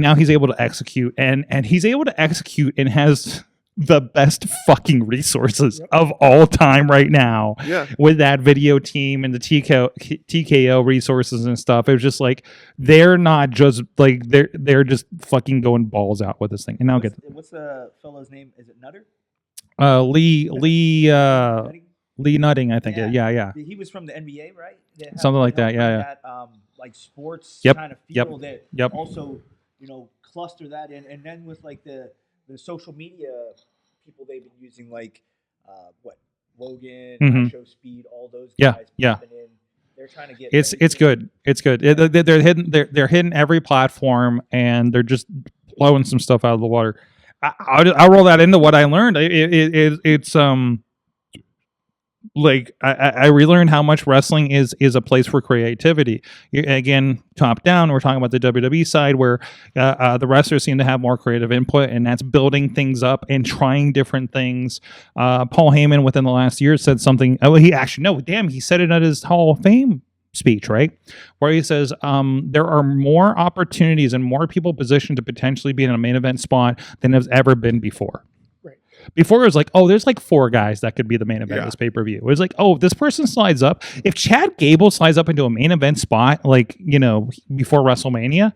now he's able to execute, and he's able to execute, and has the best fucking resources of all time right now. Yeah. With that video team and the TKO resources and stuff. It was just like, they're not just like, they're just fucking going balls out with this thing. And now What's the fellow's name? Is it Nutter? Lee Nutting? Nutting, I think. Yeah. Yeah. He was from the NBA, right? That had- Something like helped that, yeah, bring yeah. That, like sports Yep, kind of yep, feel that yep. also, you know, cluster that in. And then with like the social media people they've been using, like Logan, Mhm. Show Speed, all those Yeah, guys. yeah. popping in. They're trying to get. It's things in. good. It's good. They're hitting every platform, and they're just blowing some stuff out of the water. I'll roll that into what I learned. It's like I relearned how much wrestling is a place for creativity. Again, top down, we're talking about the WWE side, where the wrestlers seem to have more creative input, and that's building things up and trying different things. Paul Heyman within the last year said something. Oh, he said it at his Hall of Fame speech, right? Where he says there are more opportunities and more people positioned to potentially be in a main event spot than has ever been before. Before it was like, oh, there's like 4 guys that could be the main event of this pay-per-view. It was like, oh, if this person slides up. If Chad Gable slides up into a main event spot, like, you know, before WrestleMania,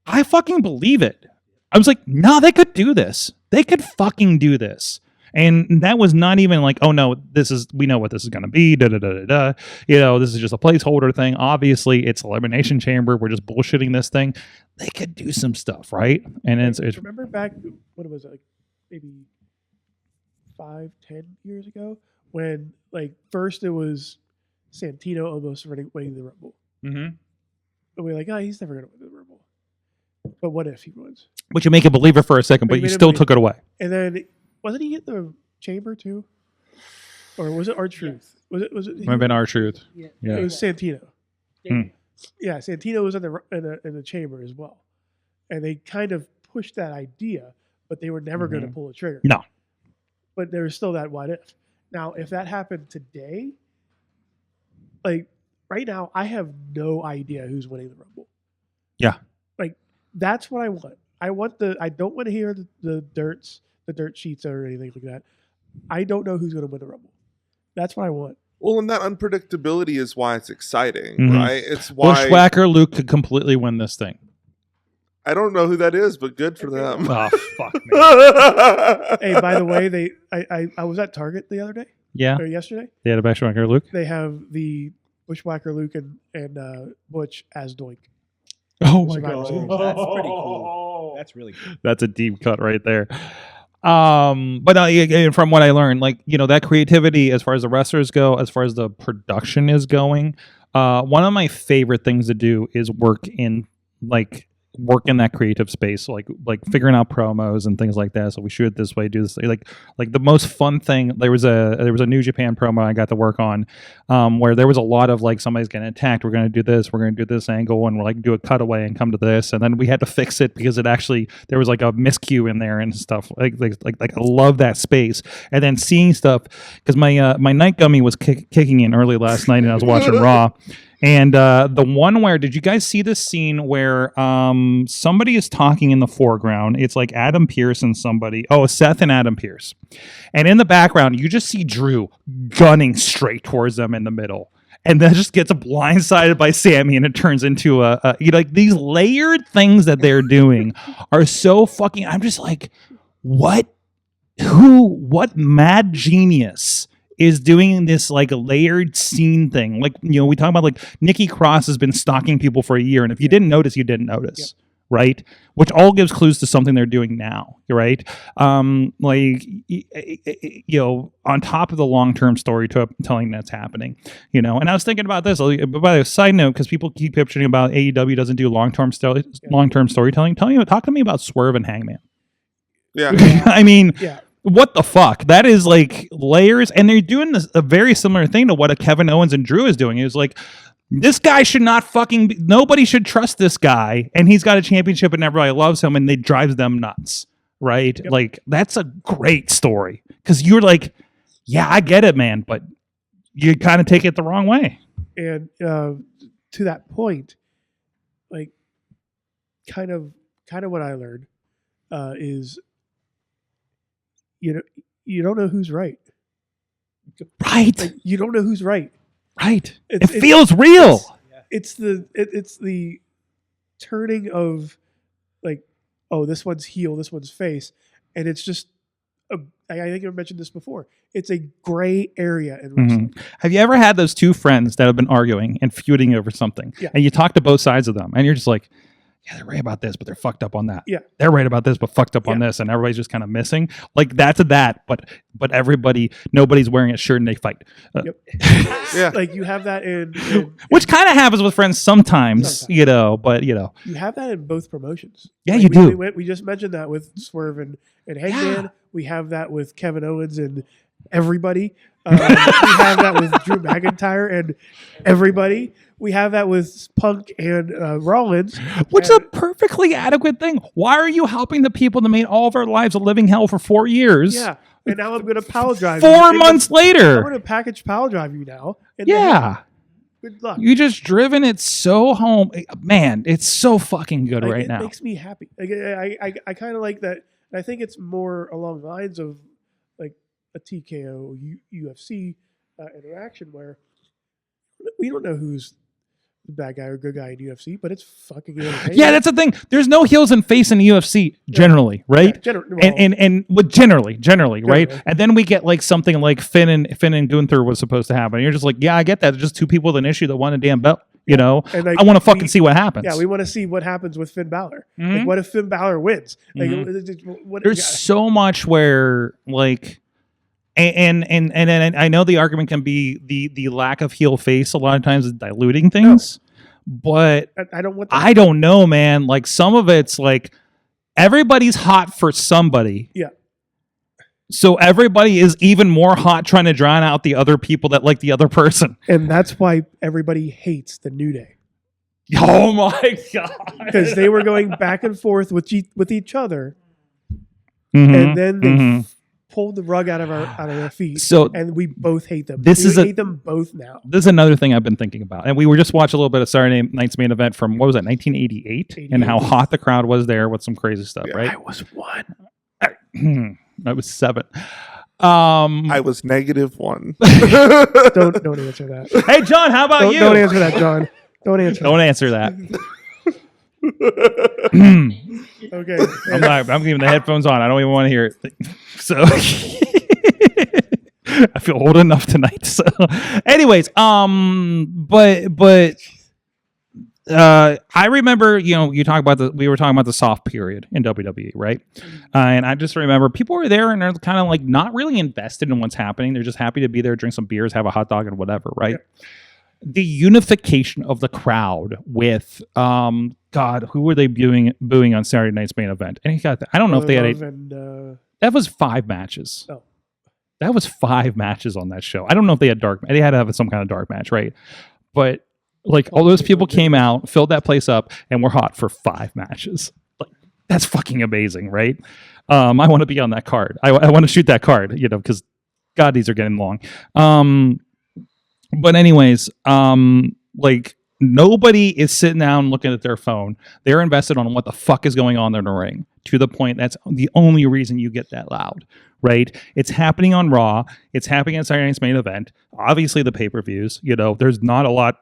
I fucking believe it. I was like, no, they could do this. They could fucking do this. And that was not even like, oh no, we know what this is going to be. You know, this is just a placeholder thing. Obviously, it's Elimination Chamber. We're just bullshitting this thing. They could do some stuff, right? And it's Remember back, what was it, like maybe 5-10 years ago, when like first it was Santino almost winning the Rumble, mm-hmm. and we're like, oh, he's never gonna win the Rumble. But what if he wins? But you make it believe it for a second, but Wait, you wait, still wait. took it away. And then wasn't he in the chamber too, or was it R-Truth? Was it? Might have been R-Truth. Yeah. Yeah. It was Santino. Hmm. Yeah, Santino was in the chamber as well, and they kind of pushed that idea, but they were never going to pull the trigger. No. But there was still that what if. Now, if that happened today, like right now, I have no idea who's winning the Rumble. Yeah. Like that's what I want. I don't want to hear the dirt sheets or anything like that. I don't know who's going to win the Rumble. That's what I want. Well, and that unpredictability is why it's exciting, Mhm. right? It's why Bushwhacker Luke could completely win this thing. I don't know who that is, but good for them. Oh, fuck me. Hey, by the way, I was at Target the other day Yeah, or yesterday. they had a Bushwhacker Luke. They have the Bushwhacker Luke and Butch as Doink. Oh my Survivor god, Series. That's pretty cool. That's really cool. that's a deep cut right there. But again, from what I learned, like, you know, that creativity as far as the wrestlers go, as far as the production is going, one of my favorite things to do is work in that creative space, like figuring out promos and things like that. So we shoot it this way, do this, like the most fun thing. There was a New Japan promo I got to work on, where there was a lot of like, somebody's getting attacked, we're going to do this, we're going to do this angle, and we're like do a cutaway and come to this, and then we had to fix it because it actually, there was like a miscue in there and stuff. Like I love that space. And then seeing stuff, because my night gummy was kicking in early last night and I was watching Raw. And the one where, did you guys see this scene where somebody is talking in the foreground? It's like Adam Pearce and somebody. Oh, Seth and Adam Pearce. And in the background, you just see Drew gunning straight towards them in the middle. And then just gets blindsided by Sammy, and it turns into like these layered things that they're doing are so fucking, I'm just like, what mad genius is doing this like a layered scene thing? Like, you know, we talk about like Nikki Cross has been stalking people for a year, and if you didn't notice, you didn't notice. Yep. Right? Which all gives clues to something they're doing now, right? Like, you know, on top of the long-term storytelling that's happening, you know. And I was thinking about this, by the way, side note, because people keep pitching about AEW doesn't do long-term storytelling. Talk to me about Swerve and Hangman. Yeah. I mean, Yeah. what the fuck? That is like layers, and they're doing this a very similar thing to what a Kevin Owens and Drew is doing. It's like, this guy should not fucking be, nobody should trust this guy, and he's got a championship and everybody loves him, and it drives them nuts, right? Yep. Like, that's a great story, because you're like, yeah, I get it, man, but you kind of take it the wrong way. And to that point, like, kind of what I learned is, you don't know who's right. Right. Like, you don't know who's right. Right. It feels real. It's the turning of like, oh, this one's heel, this one's face, and it's just I think I mentioned this before. It's a gray area in wrestling. Mm-hmm. Have you ever had those two friends that have been arguing and feuding over something, and you talk to both sides of them, and you're just like, yeah, they're right about this, but they're fucked up on that. Yeah. They're right about this, but fucked up on this, and everybody's just kind of missing. Like, that's that, but nobody's wearing a shirt and they fight. Yep. Yeah. Like, you have that in Which kind of happens with friends sometimes, you know, but you know. You have that in both promotions. Yeah, Like, you do. We just mentioned that with Swerve and Hangman. Yeah. We have that with Kevin Owens and everybody. We have that with Drew McIntyre and everybody. We have that with Punk and Rollins. Which is a perfectly adequate thing. Why are you helping the people that made all of our lives a living hell for 4 years? Yeah. And now I'm going to power drive 4 you. months I'm later. going to package power drive you now. Yeah. Good luck. You just driven it so home. Man, it's so fucking good right it now. makes me happy. Like, I kind of like that. I think it's more along the lines of like a TKO UFC interaction where we don't know who's the bad guy or good guy in UFC, but it's fucking entertaining. Yeah, that's the thing. There's no heels and face in the UFC generally, right? Yeah, generally, right? And then we get like something like Finn and Gunther was supposed to happen. And you're just like, yeah, I get that. There's just two people with an issue that want a damn belt. You know, And, like, I want to fucking see what happens. Yeah, we want to see what happens with Finn Balor. Mhm. Like, what if Finn Balor wins? Like, There's so much where like, and I know the argument can be the lack of heel face a lot of times is diluting things, but I don't want that. I don't know, man. Like, some of it's like everybody's hot for somebody. Yeah. So everybody is even more hot trying to drown out the other people that like the other person. And that's why everybody hates the New Day. Oh my God. Because they were going back and forth with each other, Mhm, and then they mhm. pulled the rug out of our feet. So and we both hate them. this we is a- hate them both now. this is another thing I've been thinking about. And we were just watching a little bit of Saturday night's main event from, what was that, 1988? And how hot the crowd was there with some crazy stuff, Yeah. right? I was one. I was 7. I was -1. Don't answer that. Hey, John, how about you? Don't answer that, John. Don't answer. Don't answer that. Okay. I'm leaving the headphones on. I don't even want to hear it. So I feel old enough tonight. So, anyways, but I remember, you know, we were talking about the soft period in WWE, right? And I just remember people were there and they're kind of like not really invested in what's happening. They're just happy to be there, drink some beers, have a hot dog, and whatever, right? Yep. The unification of the crowd with God, who were they booing on Saturday night's main event? And he got I don't know if they had that was 5 matches. Oh. That was 5 matches on that show. I don't know if they had they had to have some kind of dark match, right? But like all those people came out, filled that place up, and were hot for 5 matches. Like that's fucking amazing, right? I want to be on that card. I want to shoot that card, you know, because God, these are getting long. But anyways, like nobody is sitting down looking at their phone. They're invested on what the fuck is going on in the ring, to the point that's the only reason you get that loud, right? It's happening on Raw. It's happening at Saturday night's main event. Obviously, the pay-per-views, you know, there's not a lot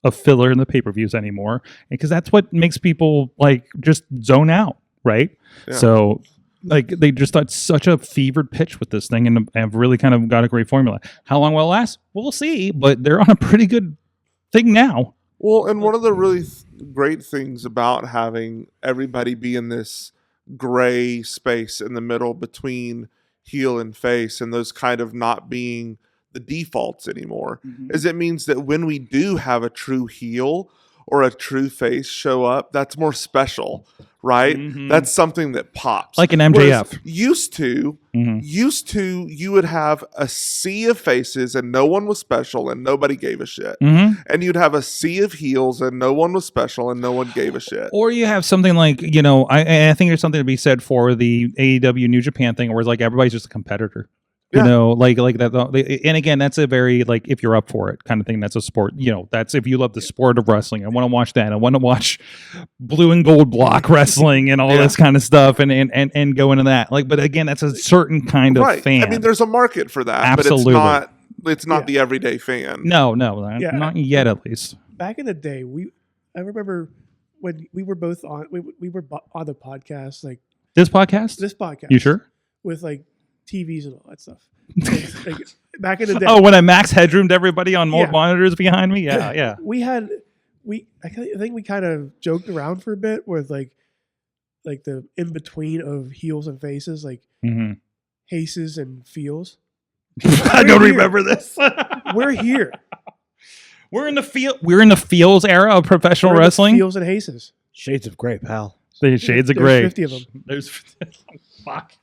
of filler in the pay-per-views anymore, because that's what makes people like just zone out, right? Yeah. So like they just got such a fevered pitch with this thing and have really kind of got a great formula. How long will it last? We'll see, but they're on a pretty good thing now. Well, and one of the really great things about having everybody be in this gray space in the middle between heel and face, and those kind of not being the defaults anymore, is it means that when we do have a true heel or a true face show up, that's more special, right? That's something that pops. Like an MJF. Whereas used to, you would have a sea of faces and no one was special and nobody gave a shit. And you'd have a sea of heels and no one was special and no one gave a shit. Or you have something like, you know, I think there's something to be said for the AEW New Japan thing, where it's like everybody's just a competitor. You know, like that. And again, that's a very, like, if you're up for it kind of thing. That's a sport, you know, that's if you love the sport of wrestling. I want to watch that. I want to watch blue and gold block wrestling and all this kind of stuff and go into that. Like, but again, that's a certain kind of fan. I mean, there's a market for that, absolutely. But it's not the everyday fan. No, not yet, at least. Back in the day, I remember when we were both on, we were on the podcast, like this podcast. You sure? With like TVs and all that stuff. Like, back in the day. Oh, when I max headroomed everybody on monitors behind me? Yeah. I think we kind of joked around for a bit with like the in between of heels and faces, like Haces and Feels. I don't remember this. We're here. We're in the Feels era of professional wrestling. Feels and Haces. Shades of gray, pal. The shades of gray. 50 of them. There's fuck.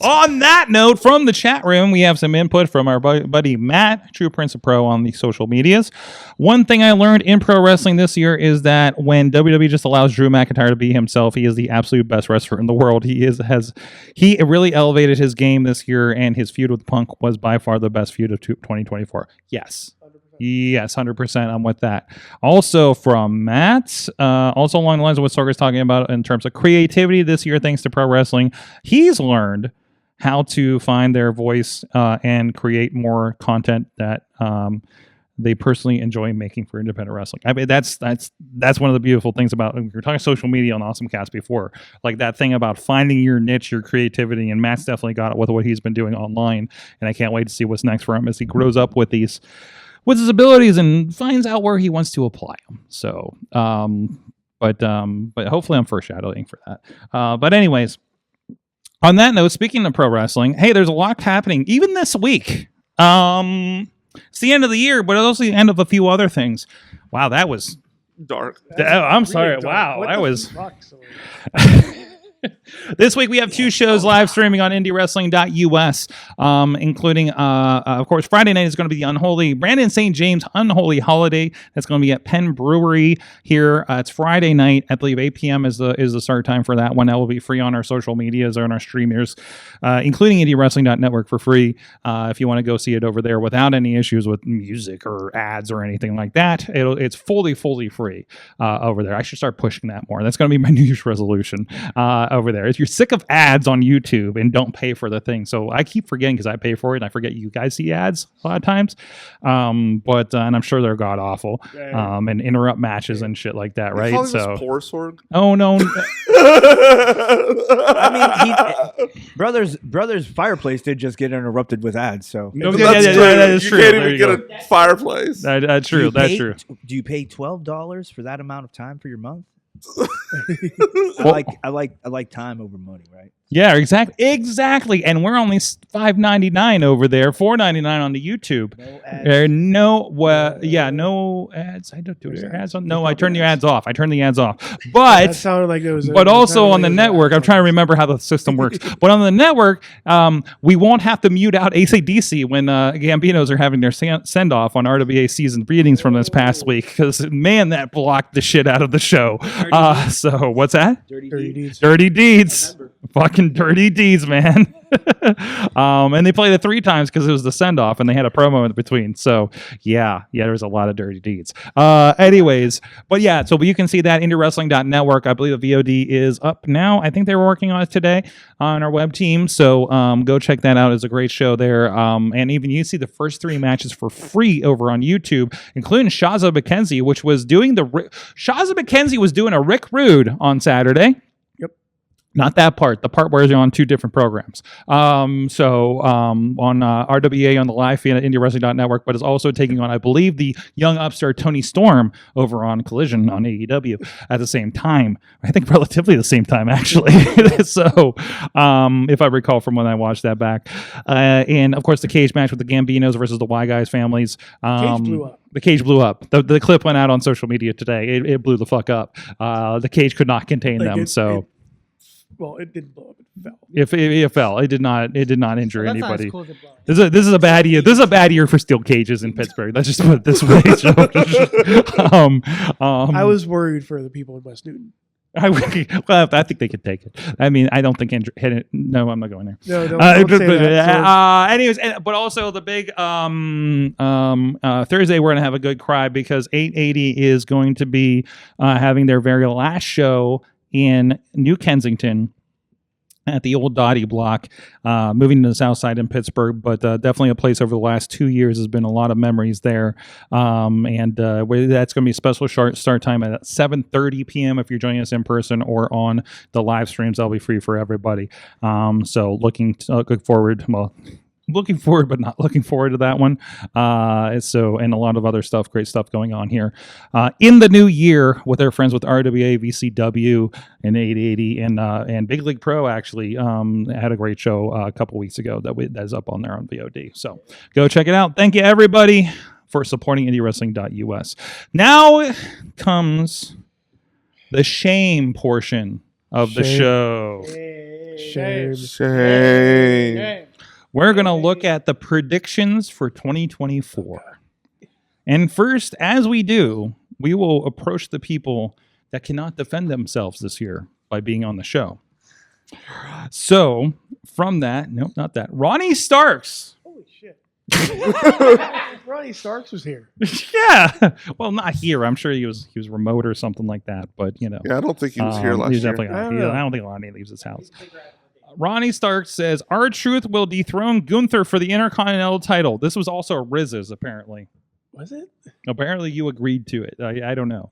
On that note, from the chat room, we have some input from our buddy Matt, True Prince of Pro, on the social medias. One thing I learned in pro wrestling this year is that when WWE just allows Drew McIntyre to be himself, he is the absolute best wrestler in the world. He really elevated his game this year, and his feud with Punk was by far the best feud of 2024. Yes. 100%. Yes, 100%. I'm with that. Also from Matt, also along the lines of what Sorg is talking about in terms of creativity this year, thanks to pro wrestling, he's learned how to find their voice and create more content that they personally enjoy making for independent wrestling. I mean, that's one of the beautiful things about, we were talking social media on Awesome Cast before, like that thing about finding your niche, your creativity, and Matt's definitely got it with what he's been doing online, and I can't wait to see what's next for him as he grows up with his abilities and finds out where he wants to apply them. So, but hopefully I'm foreshadowing for that. But anyways, on that note, speaking of pro wrestling, hey, there's a lot happening even this week. It's the end of the year, but it's also the end of a few other things. Wow, that was dark. I'm sorry. Dark. Wow, what that was. Fuck, This week we have 2 shows live streaming on indiewrestling.us, including, of course, Friday night is going to be the Unholy Brandon St. James Unholy Holiday. That's going to be at Penn Brewery here. It's Friday night. I believe 8 p.m. is the start time for that one. That will be free on our social medias or on our streamers, including indiewrestling.network for free. If you want to go see it over there without any issues with music or ads or anything like that, it's fully free over there. I should start pushing that more. That's going to be my New Year's resolution over there. if you're sick of ads on YouTube and don't pay for the thing, so I keep forgetting because I pay for it and I forget you guys see ads a lot of times. But and I'm sure they're god awful. And interrupt matches and shit like that, right? So poor Sorg. oh no. I mean, Brothers Fireplace did just get interrupted with ads, so No, That's true. that is you true. can't There even you get go. a fireplace. That's true. That's true. Do you pay $12 for that amount of time for your month? Well- I like time over money, right? Yeah, exactly. And we're only $5.99 over there, $4.99 on the YouTube. No ads. No ads. I don't do There's there ads. ads on. No, I turn the There's ads off. I turn the ads off. That But sounded like it was. but also on the network, I'm trying to remember how the system works. But on the network, we won't have to mute out AC/DC when Gambinos are having their send off on RWA season readings from this past week, because man, that blocked the shit out of the show. So what's that? Dirty Dirty deeds. deeds. Dirty Deeds. Fucking Dirty Deeds, man. And they played it 3 times because it was the send off and they had a promo in between. So yeah, there's a lot of Dirty Deeds. Anyways, but yeah, so you can see that IndieWrestling.network. I believe the VOD is up now. I think they were working on it today on our web team. So go check that out. It's a great show there. And even you see the first 3 matches for free over on YouTube, including Shaza McKenzie, which was doing Shaza McKenzie was doing a Rick Rude on Saturday. Not that part. The part where you're on 2 different programs. On RWA on the live feed at IndieWrestling.network, but is also taking on, I believe, the young upstart Tony Storm over on Collision on AEW at the same time. I think relatively the same time, actually. So, if I recall from when I watched that back. And, of course, the cage match with the Gambinos versus the Y Guys families. Cage blew up. The cage blew up. The clip went out on social media today. It blew the fuck up. The cage could not contain them, Well, it didn't blow up. It fell. If it fell, it did not injure That's not as anybody. cool as it blows. This is a bad year. This is a bad year for steel cages in Pittsburgh. Let's just put it this way. I was worried for the people in West Newton. I think they could take it. I mean, I don't think no, I'm not going there. No, don't say that. Anyways, but also the big Thursday, we're gonna have a good cry because 880 is going to be having their very last show in New Kensington at the old Dottie block, moving to the south side in Pittsburgh, but definitely a place over the last 2 years has been a lot of memories there. And that's going to be a special start time at 7:30 p.m. if you're joining us in person, or on the live streams. That'll be free for everybody. So looking forward, but not looking forward to that one. And a lot of other stuff, great stuff going on here in the new year with our friends with RWA, VCW, and 880, and Big League Pro actually had a great show a couple weeks ago that's up on there on VOD. So go check it out. Thank you everybody for supporting IndieWrestling.us. Now comes the shame portion of the show. Shame. We're going to look at the predictions for 2024. And first, as we do, we will approach the people that cannot defend themselves this year by being on the show. So, from that, nope, not that. Ronnie Starks. Holy shit. Ronnie Starks was here. Yeah. Well, not here. I'm sure he was remote or something like that. But, you know. Yeah, I don't think he was here last he's year. definitely not I here. don't know. I don't think Ronnie leaves his house. Ronnie Stark says, R-Truth will dethrone Gunther for the Intercontinental title. This was also Rizz's, apparently. Was it? Apparently you agreed to it. I don't know.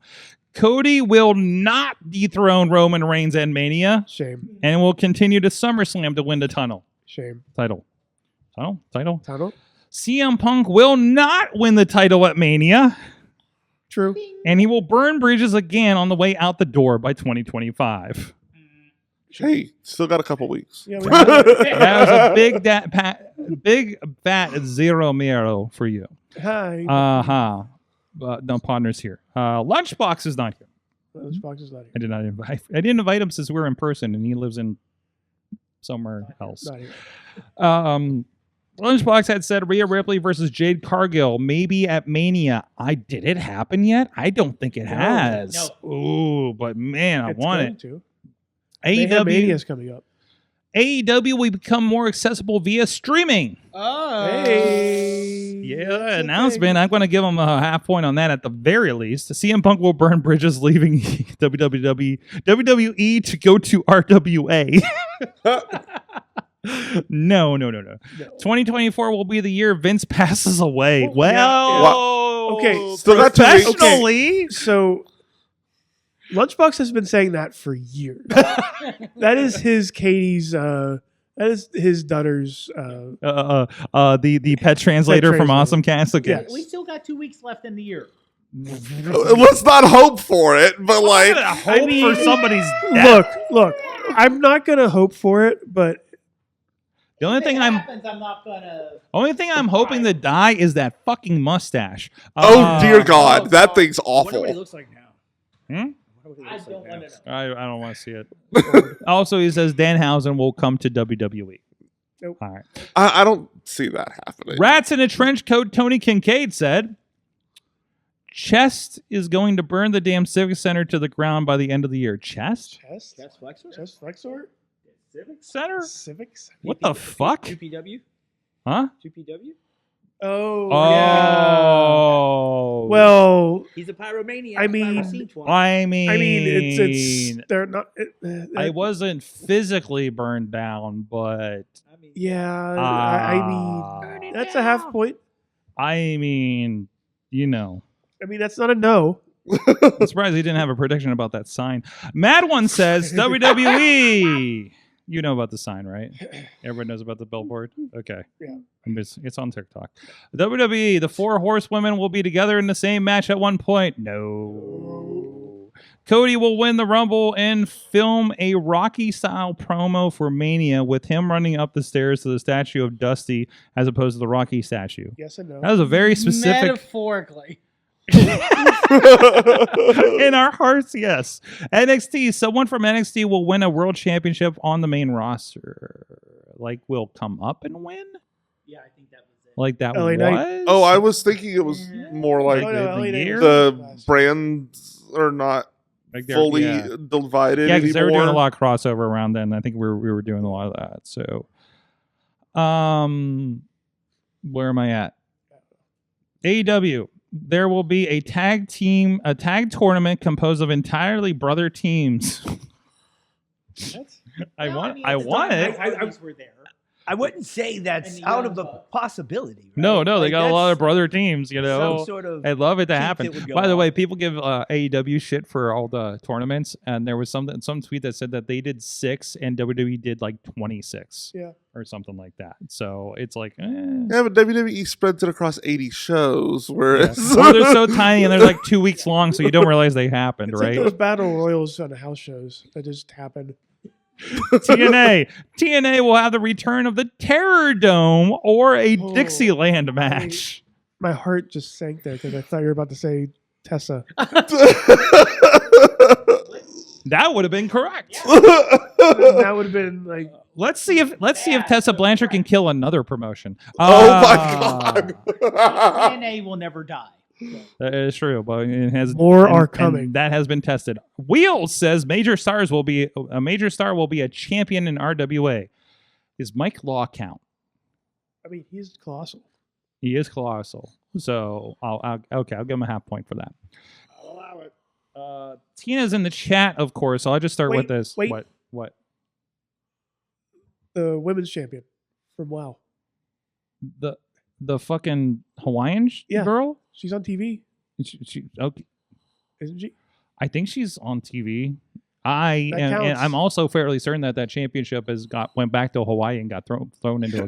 Cody will not dethrone Roman Reigns at Mania Shame. and will continue to SummerSlam to win the title. Tunnel. CM Punk will not win the title at Mania, True. and he will burn bridges again on the way out the door by 2025. Hey, still got a couple weeks. Yeah, That was a big fat zero mero for you. Hi. No, Podnar's here. Lunchbox is not here. Lunchbox is not here. I didn't invite him since we're in person, and he lives in somewhere else. Not here. Lunchbox had said Rhea Ripley versus Jade Cargill maybe at Mania. Did it happen yet? I don't think it has. Ooh, but man, I It's want going it. to. Mayhem Mania is coming up. AEW will become more accessible via streaming. Oh. Hey. Yeah, That's a announcement. thing. I'm going to give him a half point on that at the very least. CM Punk will burn bridges, leaving WWE to go to RWA. No. 2024 will be the year Vince passes away. Well, Okay, still got 2 weeks. professionally. So, Lunchbox has been saying that for years. That is his Katie's. That is his daughter's. The pet translator from translator. Awesome Cast. Okay. Yes. We still got 2 weeks left in the year. Let's not hope for it, but like, Hope for somebody's death. Look. I'm not gonna hope for it, but The only thing I'm not gonna. only thing I'm hoping to die is that fucking mustache. oh dear God, that thing's I wonder what he awful. looks like now. Hmm? I don't want to know. I don't want to see it. Also, he says Danhausen will come to WWE. Nope. All right. I don't see that happening. Rats in a trench coat. Tony Kincaid said, "Chest is going to burn the damn Civic Center to the ground by the end of the year." Chest Chest flexor? Chest flexor, Civic Center. civics. What the fuck? 2PW? Huh? 2PW? Oh, yeah. Oh. Well, He's a pyromaniac. I mean- I mean, it's they're not. I wasn't physically burned down, but Yeah, I mean that's a half point. I mean, you know. I mean that's not a no. I'm surprised he didn't have a prediction about that sign. Mad One says WWE. You know about the sign, right? Everybody knows about the billboard? Okay. Yeah. It's on TikTok. WWE, the 4 horsewomen will be together in the same match at one point. No. Cody will win the Rumble and film a Rocky-style promo for Mania with him running up the stairs to the statue of Dusty as opposed to the Rocky statue. Yes and no. That was a very specific... Metaphorically. In our hearts, yes. NXT, someone from NXT will win a world championship on the main roster. Like, will come up and win? Yeah, I think that was it. Like that LA was? Knight. Oh, I was thinking it was more like Oh, no, the LA Knight year? was the last. brands are not Like they're- fully yeah. divided Yeah, because they were doing a anymore. lot of crossover around then. I think we were doing a lot of that. So, where am I at? AEW. There will be a tag tournament composed of entirely brother teams. I want it. Were there. I wouldn't say that's And the out of the Young Bucks. possibility. Right? No, they Like, got a lot of that's brother teams, you know. some sort of I'd love it to kink happen. that would go By the way, on. people give AEW shit for all the tournaments, and there was some tweet that said that they did 6 and WWE did like 26, Yeah. or something like that. So it's like, Yeah, but WWE spreads it across 80 shows, whereas Or they're so tiny and they're like 2 weeks long, so you don't realize they happened, It's right? like those battle royals on the house shows that just happen. TNA will have the return of the Terror Dome or a Oh, Dixieland match. My heart just sank there because I thought you were about to say Tessa. That would have been correct. That would have been like Let's see if Tessa Blanchard can kill another promotion. oh my Ah, God. TNA will never die. That is true, but it has More are and coming. that has been tested. Wheels says major star will be a champion in RWA. Is Mike Law count? I mean he's colossal. He is colossal. So I'll give him a half point for that. I'll allow it. Tina's in the chat, of course. So I'll just start with this. wait. What? The women's champion from WoW. The fucking Hawaiian Yeah. girl? She's on TV, She, okay. isn't she? I think she's on TV. That And counts. I'm also fairly certain that championship went back to Hawaii and got thrown into a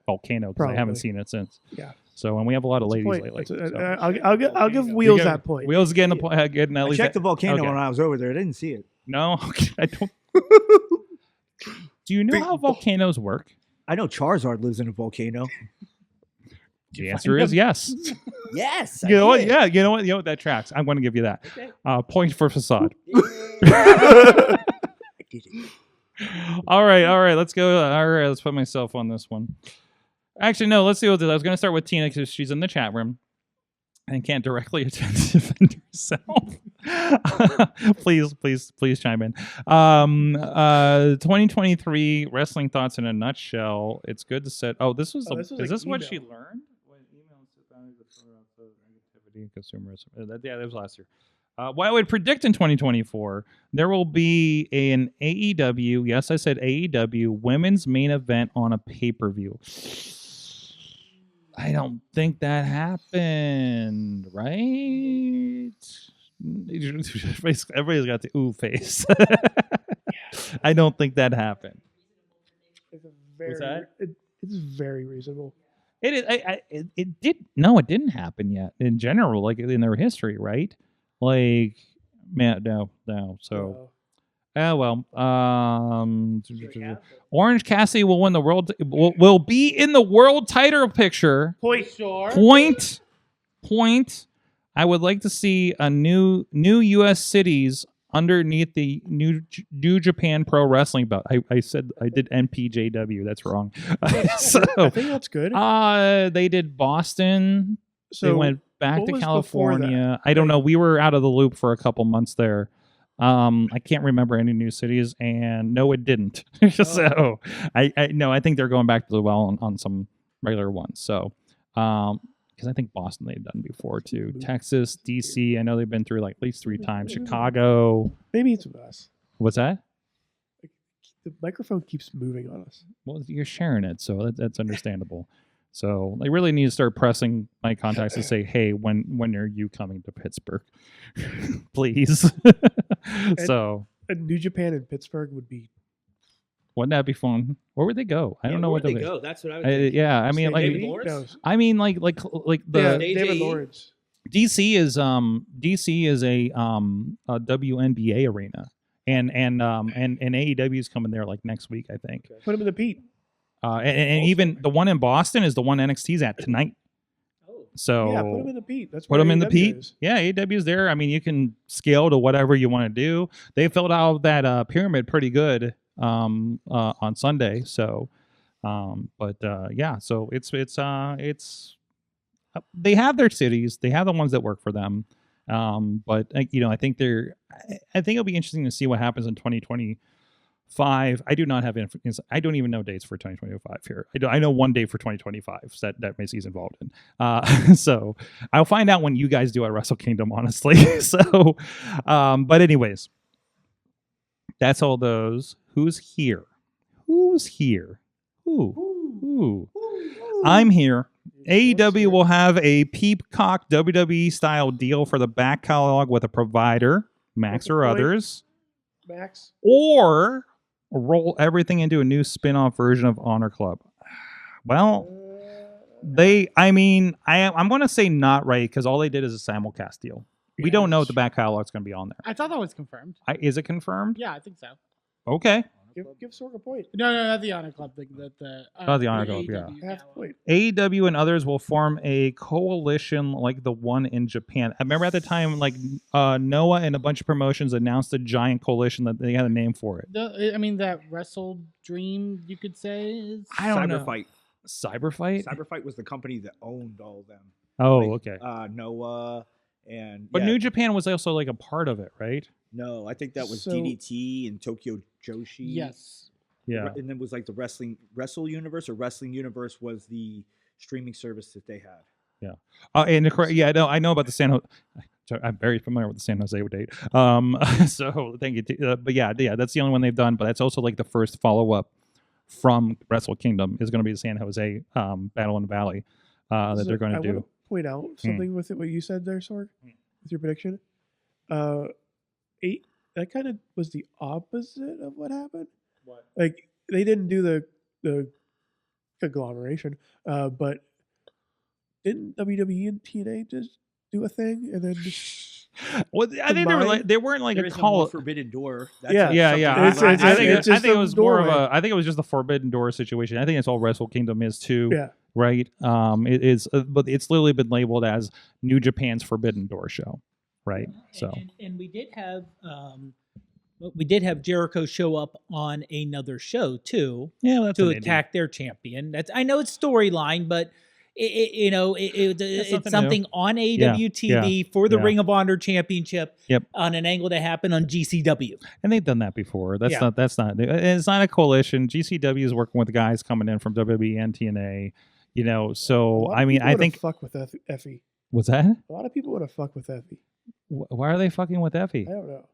volcano because I haven't Probably. seen it since. Yeah. So and we have a lot of ladies Point. lately. That's- so. I'll give Wheels that point. Wheels getting the point. Getting at I least checked the volcano okay. when I was over there. I didn't see it. No, I don't. Do you know how volcanoes work? I know Charizard lives in a volcano. The answer is yes. Yes. You know what? Yeah, you know what? That tracks. I'm going to give you that. Okay. Point for Facade. I did it. All right. Let's go. All right, let's put myself on this one. Actually, no. Let's see what this. I was going to start with Tina because she's in the chat room and can't directly attend to defend herself. please chime in. 2023 wrestling thoughts in a nutshell. It's good to set. Oh, this was. Oh, this was is like this what she email. learned? What email Activity and consumerism. That was last year. What I would predict in 2024, there will be an AEW. Yes, I said AEW women's main event on a pay-per-view. I don't think that happened, right? Everybody's got the ooh face. I don't think that happened. It's a very, What's that? It's very reasonable. It is. It did. No, it didn't happen yet. In general, like in their history, right? Like, man, no. So, well. Orange Cassidy will win the world. Will be in the world title picture. Point. I would like to see a new U.S. cities underneath the New Japan Pro Wrestling belt. I said I did NPJW. That's wrong. So I think that's good. they did Boston. So they went back what to was before California. that? I don't know. We were out of the loop for a couple months there. I can't remember any new cities, and no, it didn't. So I think they're going back to the well on some regular ones. So, because I think Boston they've done before too. Texas, DC, I know they've been through like at least 3 times. Chicago. Maybe it's with us. What's that? The microphone keeps moving on us. Well, you're sharing it, so that's understandable. So they really need to start pressing my contacts to say, hey, when are you coming to Pittsburgh? Please. So New Japan in Pittsburgh would be. wouldn't that be fun? Where would they go? I don't know where what they go. That's what I was thinking. yeah, I mean, like, David Lawrence? No, I mean, like the yeah, Stage David AE. Lawrence. DC is a WNBA arena, and AEW is coming there like next week, I think. Put him in the Pete. And even the one in Boston is the one NXT's at tonight. So Yeah, put him in the Pete. That's put where them in the AEW Pete. is. Yeah, AEW is there. I mean, you can scale to whatever you want to do. They filled out that pyramid pretty good on Sunday. So, yeah. So it's they have their cities. They have the ones that work for them. But I think it'll be interesting to see what happens in 2025. I do not have I don't even know dates for 2025 here. I know one day for 2025 that Macy's involved in. So I'll find out when you guys do at Wrestle Kingdom, honestly. So, but anyways, that's all those. Who's here? Who? I'm here. AEW will have a Peacock WWE style deal for the back catalog with a provider, Max or others, Max. or roll everything into a new spin-off version of Honor Club. Well, I'm going to say not right because all they did is a simulcast deal. We don't know if the back catalog's going to be on there. I thought that was confirmed. Is it confirmed? Yeah, I think so. Okay. Give Sorg a point. No, not the Honor Club. The Honor Club, yeah. AEW Half a point. AEW and others will form a coalition like the one in Japan. I remember at the time, like Noah and a bunch of promotions announced a giant coalition that they had a name for it. That Wrestle Dream, you could say, is. I don't know. Cyberfight. Cyberfight? Cyberfight was the company that owned all of them. Oh, Like, okay. Noah and. But yeah, New Japan was also like a part of it, right? No, I think that was So- DDT and Tokyo Joshi. Yes. Yeah. And then was like the Wrestle Universe, or Wrestling Universe was the streaming service that they had. I know about the San Jose. I'm very familiar with the San Jose date. So thank you. But yeah, that's the only one they've done. But that's also like the first follow up from Wrestle Kingdom is going to be the San Jose Battle in the Valley that they're going to do. I want to point out something with it. What you said there, Sorg, with your prediction. That kind of was the opposite of what happened. What? Like they didn't do the conglomeration, but didn't WWE and TNA just do a thing and then? Well, I think they weren't like There a is no more call. Forbidden Door. That's Yeah. like Yeah. something It's- I like- think it's just it a was more of doorway. a. I think it was just a Forbidden Door situation. I think it's all Wrestle Kingdom is too. Yeah. Right. It is, but it's literally been labeled as New Japan's Forbidden Door show. Right. So. And we did have Jericho show up on another show too Yeah, that's to an attack their champion. I know it's storyline, but it's something something on AEW TV for the yeah. Ring of Honor Championship. Yep. On an angle that happened on GCW. And they've done that before. That's Yeah. not. It's not a coalition. GCW is working with guys coming in from WWE and TNA. So A lot of I mean, people I wanna think fuck with Effie. What's that? A lot of people want to fuck with Effie. Why are they fucking with Effie? I don't know.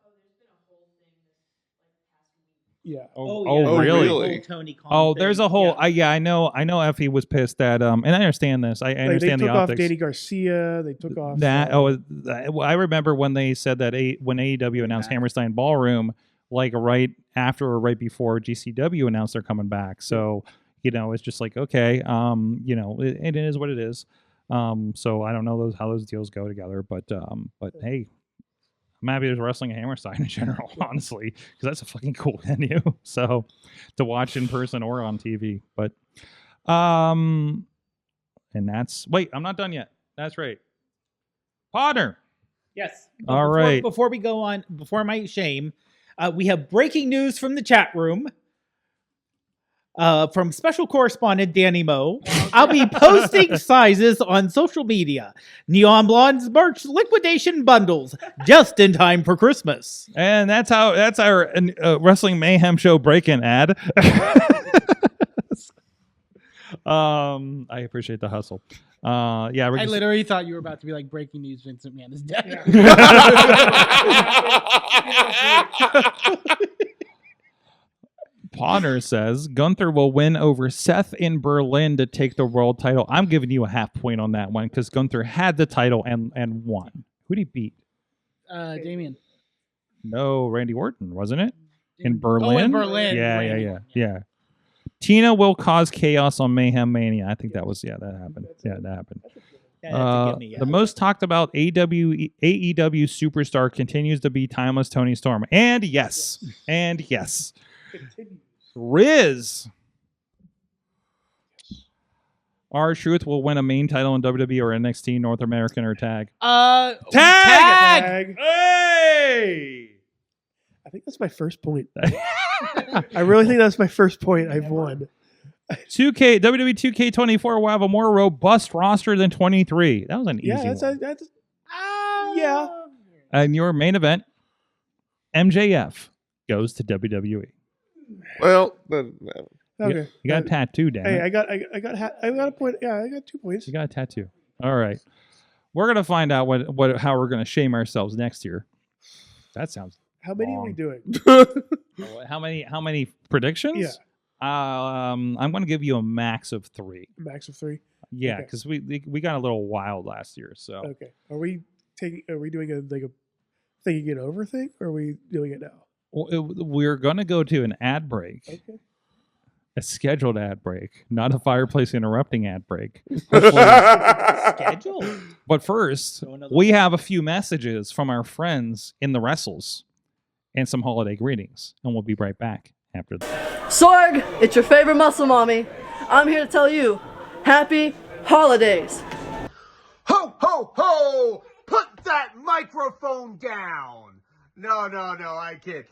Yeah. Oh, really? Whole Tony Khan Oh, there's thing. a whole. Yeah. I know Effie was pissed that and I understand this. I Like, understand they the took off optics. Danny Garcia. They took off That I remember when they said that when AEW announced Hammerstein Ballroom, like right after or right before GCW announced they're coming back. So it's just like okay, it is what it is. So I don't know how those deals go together, but hey, I'm happy there's Wrestling at Hammerstein in general, honestly, because that's a fucking cool venue. So to watch in person or on TV, but and that's I'm not done yet. That's right, Podnar. Yes. All right. Before we go on, before my shame, we have breaking news from the chat room. From special correspondent Danny Moe. I'll be posting sizes on social media. Neon Blonde's merch liquidation bundles just in time for Christmas. And that's our Wrestling Mayhem Show break-in ad. I appreciate the hustle. Yeah, I literally thought you were about to be like breaking news: Vincent McMahon is dead. Podnar says Gunther will win over Seth in Berlin to take the world title. I'm giving you a half point on that one because Gunther had the title and won. Who did he beat? Damien. No, Randy Orton, wasn't it? In Berlin? Oh, in Berlin. Yeah. Tina will cause chaos on Mayhem Mania. I think that happened. Yeah, that happened. The most talked about AEW superstar continues to be Timeless Tony Storm. And yes. Rizz. R-Truth will win a main title in WWE or NXT, North American or tag. Tag! Hey! I think that's my first point. I really think that's my first point. I've won. WWE 2K24 will have a more robust roster than 23. That was an easy one. Yeah. And your main event, MJF goes to WWE. Well, Okay. You got a tattoo, damn Hey, it. I got a point. Yeah, I got 2 points. You got a tattoo. All right. We're gonna find out how we're gonna shame ourselves next year. That sounds. How many are long. we doing? How many predictions? Yeah. I'm gonna give you a max of 3. Max of 3. Yeah, Okay. because we got a little wild last year. So Okay. Are we doing a thinking it over thing, or are we doing it now? we're gonna go to an ad break. Okay. A scheduled ad break, not a fireplace interrupting ad break. Schedule. But first, we have a few messages from our friends in the wrestles and some holiday greetings, and we'll be right back after that. Sorg, it's your favorite muscle mommy. I'm here to tell you, happy holidays. Ho, ho, ho! Put that microphone down! No, I kid.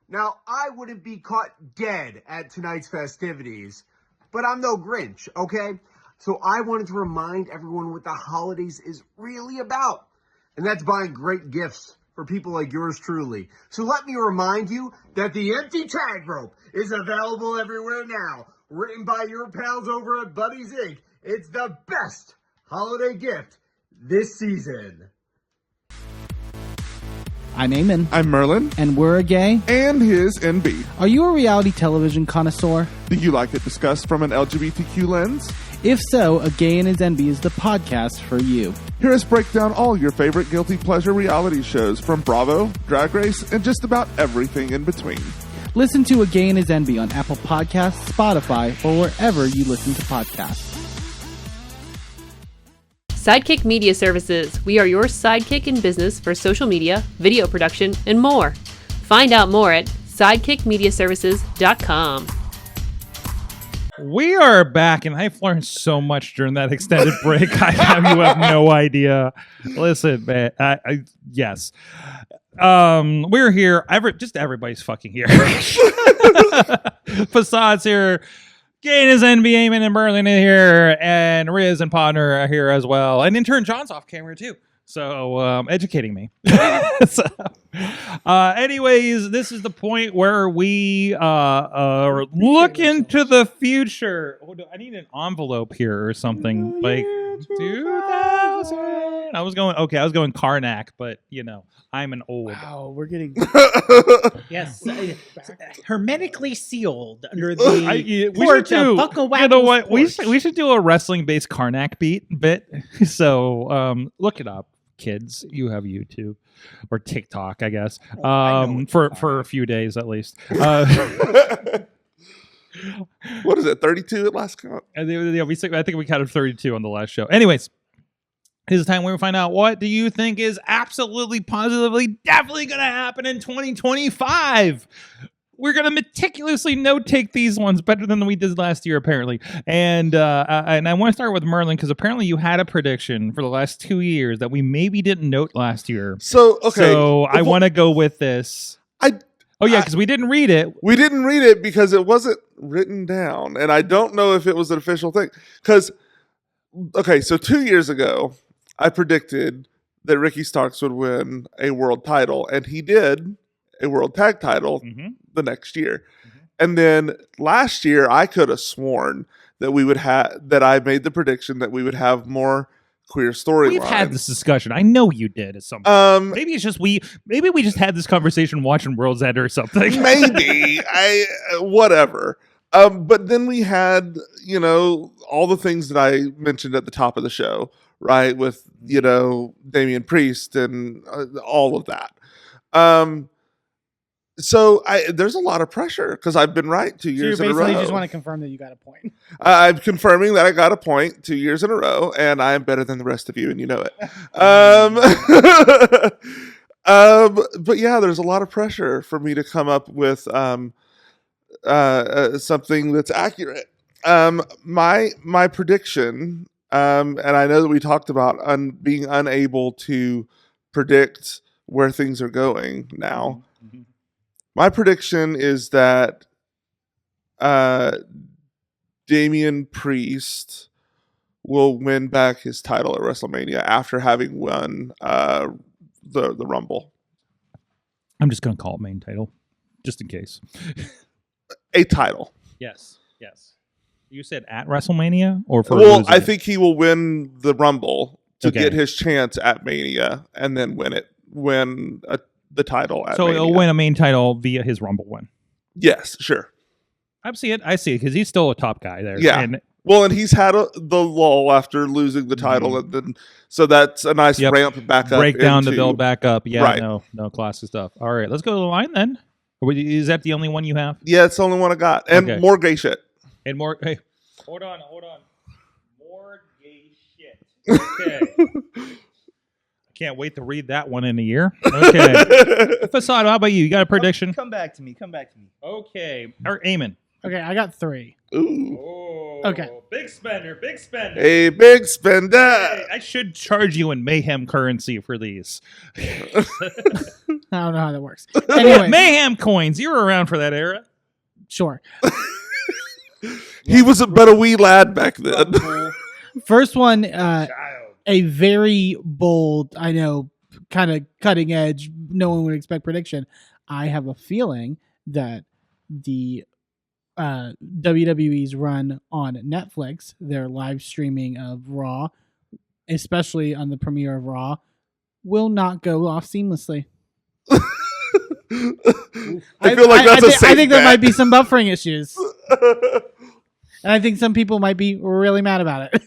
Now, I wouldn't be caught dead at tonight's festivities, but I'm no Grinch, okay? So I wanted to remind everyone what the holidays is really about, and that's buying great gifts for people like yours truly. So let me remind you that the empty tag rope is available everywhere now, written by your pals over at Buddy's Inc. It's the best holiday gift this season. I'm Eamon. I'm Merlin. And we're a gay. And his NB. Are you a reality television connoisseur? Do you like it discussed from an LGBTQ lens? If so, A Gay and His NB is the podcast for you. Hear us break down all your favorite guilty pleasure reality shows from Bravo, Drag Race, and just about everything in between. Listen to A Gay and His NB on Apple Podcasts, Spotify, or wherever you listen to podcasts. Sidekick Media Services. We are your sidekick in business for social media, video production, and more. Find out more at sidekickmediaservices.com. We are back, and I've learned so much during that extended break. You have no idea. Listen, man. Yes. We're here. Everybody's fucking here. Facade's here. Gain is NBA, Eamon and Merlin in here, and Rizz and Podnar are here as well. And intern John's off camera too, so educating me. Anyways, this is the point where we look into the future. I need an envelope here or something. Like, 2000. I was going Karnak, but I'm an old. Wow, we're getting Yes, hermetically sealed under the we porch should of do. Buckle You know what? Waggle's porch. We should do a wrestling based Karnak bit. So look it up, kids. You have YouTube or TikTok, I guess. For a few days at least. What is it? 32 at last count. I think we counted 32 on the last show. Anyways, it is time we find out what do you think is absolutely, positively, definitely going to happen in 2025. We're going to meticulously note-take these ones better than we did last year, apparently. And I want to start with Merlin, because apparently you had a prediction for the last 2 years that we maybe didn't note last year. So, okay. So I want to go with this. Because we didn't read it. We didn't read it because it wasn't written down. And I don't know if it was an official thing. So 2 years ago, I predicted that Ricky Starks would win a world title. And he did a world tag title the next year. And then last year, I could have sworn that I made the prediction that we would have more queer storylines. We've had this discussion. I know you did at some point. Maybe it's just maybe we just had this conversation watching World's End or something. Maybe. Whatever. But then we had, all the things that I mentioned at the top of the show, right? With, Damian Priest and all of that. So there's a lot of pressure because I've been right 2 years in a row. So you basically just want to confirm that you got a point. I'm confirming that I got a point 2 years in a row, and I am better than the rest of you, and you know it. But yeah, there's a lot of pressure for me to come up with something that's accurate. My prediction, and I know that we talked about being unable to predict where things are going now. My prediction is that Damian Priest will win back his title at WrestleMania after having won the Rumble. I'm just going to call it main title, just in case. A title. Yes. You said at WrestleMania or for? Well, I think he will win the Rumble to Okay. get his chance at Mania, and then win the title at so Mania. he'll win a main title via his Rumble win. Yes, sure. I see it because he's still a top guy there. Yeah. And Well, and he's had the lull after losing the title, and then so that's a nice ramp back up. break down to build back up. Yeah, Right. no classic stuff. All right, let's go to the line then. Is that the only one you have? Yeah, it's the only one I got, and Okay. more gay shit. And more. Hey, hold on. More gay shit. Okay. Can't wait to read that one in a year. Okay. Facade, how about you? You got a prediction? Come back to me. Okay. Or Eamon. Okay, I got 3. Ooh, Okay. Big spender. a big spender. Hey, I should charge you in Mayhem currency for these. I don't know how that works. Anyway, Mayhem coins. You were around for that era. sure. He was but a wee lad back then. First one, a very bold, I know, kind of cutting edge, no one would expect prediction. I have a feeling that the WWE's run on Netflix, their live streaming of Raw, especially on the premiere of Raw, will not go off seamlessly. I feel like that's a safe I think there bet. might be some buffering issues. And I think some people might be really mad about it.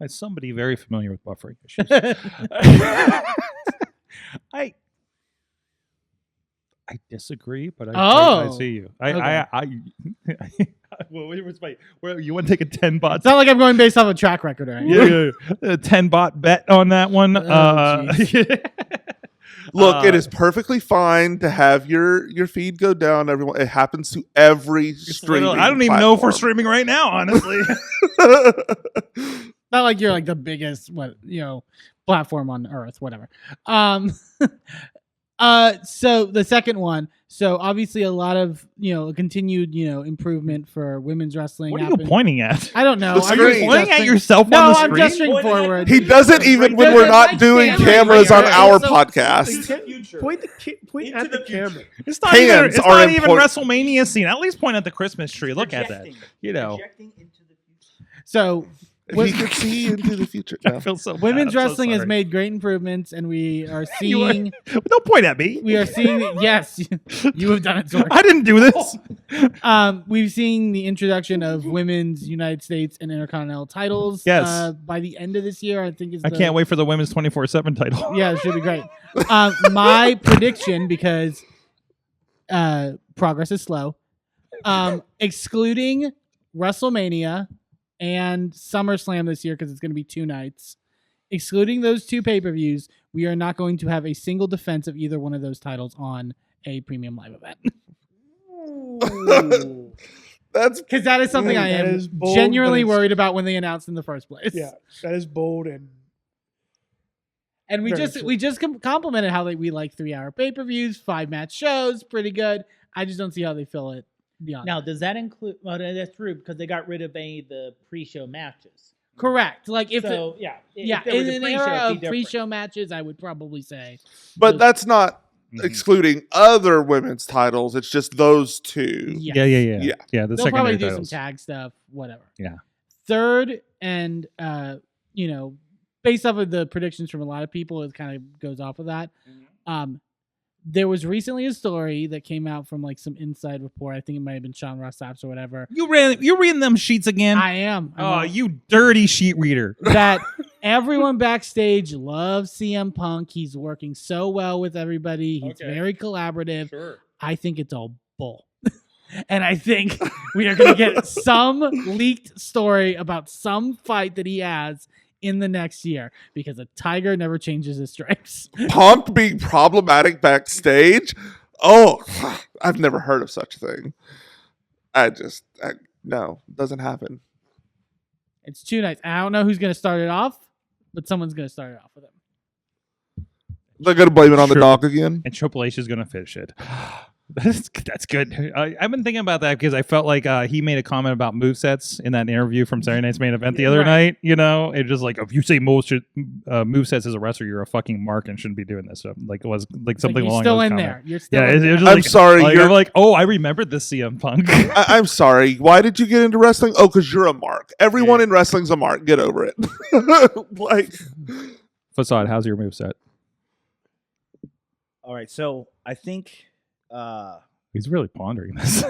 As somebody very familiar with buffering issues. I disagree, but I see you. You want to take a 10 bot? It's not like I'm going based off a track record or anything. Yeah. A 10 bot bet on that one. Look, it is perfectly fine to have your feed go down. Everyone, it happens to every streaming. I don't even know if we're platform. streaming right now, honestly. Not like you're like the biggest platform on earth, whatever. So the second one, so obviously a lot of continued improvement for women's wrestling. What are you pointing at? I don't know. The Are you screen. Pointing at gesturing- yourself No, on the I'm screen? gesturing forward. He doesn't even when we're not doing cameras on our podcast. Point at the camera. It's not even, Hands are even important. WrestleMania scene. At least point at the Christmas tree. Look at that. Projecting into the future. So If he could see into the future. I No. feel so bad. women's I'm so wrestling has sorry. made great improvements, and we are You are- seeing. Don't point at me. We are seeing. Yes, you have done it. Sorg. I didn't do this. We've seen the introduction of women's United States and Intercontinental titles. Yes. By the end of this year, I think is. I can't wait for the women's 24/7 title. Yeah, it should be great. My prediction, because progress is slow, excluding WrestleMania and SummerSlam this year, because it's going to be 2 nights. Excluding those 2 pay-per-views, we are not going to have a single defense of either one of those titles on a premium live event. That's Because that is something I That am is bold, genuinely but it's- worried about when they announced in the first place. Yeah, that is bold and And we Very just true. we just complimented how we like 3-hour pay-per-views, 5-match shows, pretty good. I just don't see how they fill it beyond. Now, does that include? Well, that's true because they got rid of any of the pre-show matches. Correct. Like if So it, yeah, yeah, if there was in a an pre-show, era it'd be of different. pre-show matches, I would probably say. but that's not Mhm. excluding other women's titles. It's just those 2. Yes. Yeah. Yeah. The They'll probably secondary do titles. some tag stuff, whatever. Yeah. Third, and based off of the predictions from a lot of people, it kind of goes off of that. There was recently a story that came out from like some inside report. I think it might have been Sean Ross Sapp or whatever. You're reading them sheets again. I am. Oh, you dirty sheet reader. That everyone backstage loves CM Punk. He's working so well with everybody. He's very collaborative. Sure. I think it's all bull. And I think we are going to get some leaked story about some fight that he has in the next year, because a tiger never changes his stripes. Punk being problematic backstage. Oh, I've never heard of such a thing. No, doesn't happen. It's 2 nights. I don't know who's going to start it off, but someone's going to start it off with him. They're gonna blame it on the Sure. dog again. And Triple H is going to finish it. That's good. I've been thinking about that because I felt like he made a comment about movesets in that interview from Saturday Night's Main Event the other night. It's just like, if you say movesets as a wrestler, you're a fucking mark and shouldn't be doing this stuff. Like it was like something You're along still those in comments. there. You're still Yeah, in it there. was just I'm like, sorry, Like, you're- I'm like, oh, I remembered this CM Punk. I'm sorry. Why did you get into wrestling? Oh, because you're a mark. Everyone in wrestling's a mark. Get over it. Like, Facade, how's your moveset? All right, so I think He's really pondering this.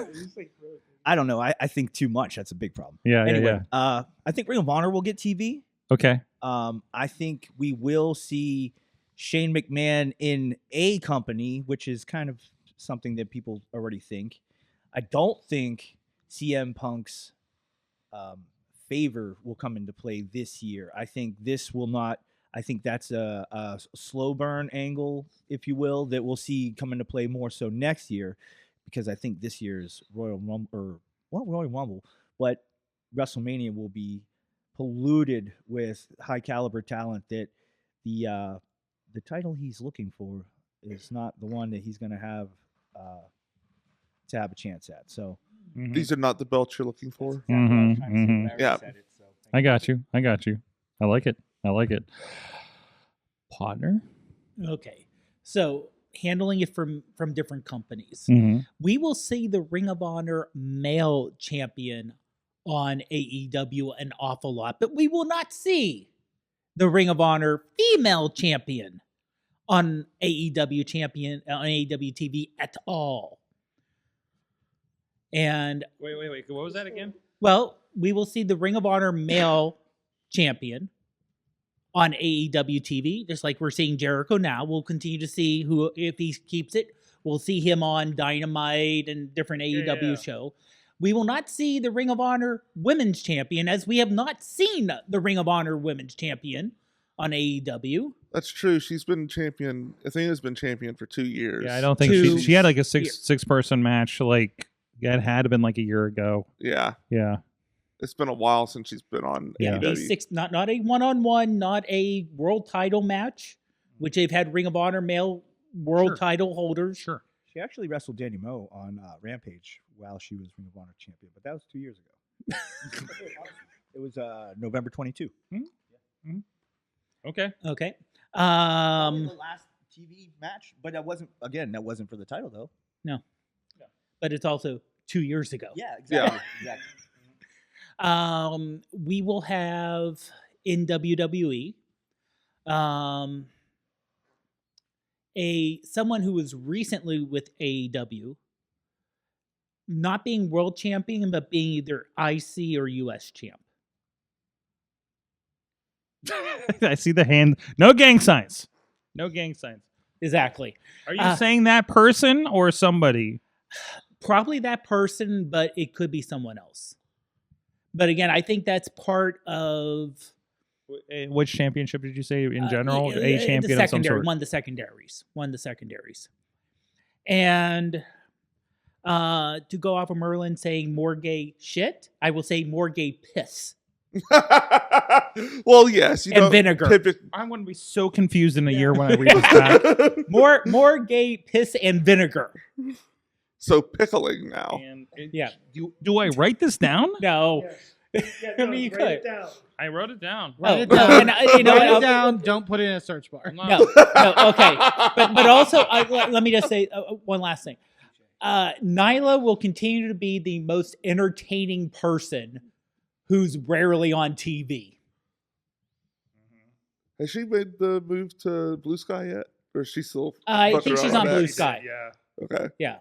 I don't know. I think too much. That's a big problem. Yeah, Anyway, yeah. I think Ring of Honor will get TV. Okay. I think we will see Shane McMahon in a company, which is kind of something that people already think. I don't think CM Punk's favor will come into play this year. I think this will not. I think that's a slow burn angle, if you will, that we'll see come into play more so next year, because I think this year's Royal Rumble, but WrestleMania will be polluted with high caliber talent that the title he's looking for is not the one that he's going to have a chance at. So these are not the belts you're looking for. Yeah. I got you. I like it. Podnar? Okay, so handling it from different companies, we will see the Ring of Honor male champion on AEW an awful lot, but we will not see the Ring of Honor female champion on AEW TV at all. And Wait. What was that again? well, we will see the Ring of Honor male champion on AEW TV, just like we're seeing Jericho now. We'll continue to see who, if he keeps it, we'll see him on Dynamite and different AEW show. We will not see the Ring of Honor women's champion, as we have not seen the Ring of Honor women's champion on AEW. That's true. She's been champion. Athena's been champion for 2 years. Yeah, I don't think she had like a six person match. Like it had been like a year ago. Yeah. Yeah. It's been a while since she's been on AEW. Not a one-on-one, not a world title match, which they've had Ring of Honor male world title holders. Sure. she actually wrestled Danny Moe on Rampage while she was Ring of Honor champion, but that was 2 years ago. It was November 22. Okay. Okay. The last TV match, but that wasn't for the title though. No. But it's also 2 years ago. Yeah, exactly. Exactly. We will have in WWE someone who was recently with AEW, not being world champion, but being either IC or US champ. I see the hand. No gang signs. No gang signs. Exactly. Are you saying that person or somebody? Probably that person, but it could be someone else. But again, I think that's part of Which championship did you say in general? A champion the of some secondary, sort. won the secondaries. And to go off of Merlin saying more gay shit, I will say more gay piss. Well, yes, you And don't vinegar. I'm going to be so confused in a year when I read this back. More gay piss and vinegar. So pickling now. And Yeah. do I write this down? No. I mean, you could. I wrote it down. Write it no, down. and you know, Write I'll- it down. Don't put it in a search bar. No, okay. But also, let me just say one last thing. Nyla will continue to be the most entertaining person who's rarely on TV. Has she made the move to Blue Sky yet? Or is she still? I fucking think she's around on Blue X? Sky. Yeah. Okay. Yeah.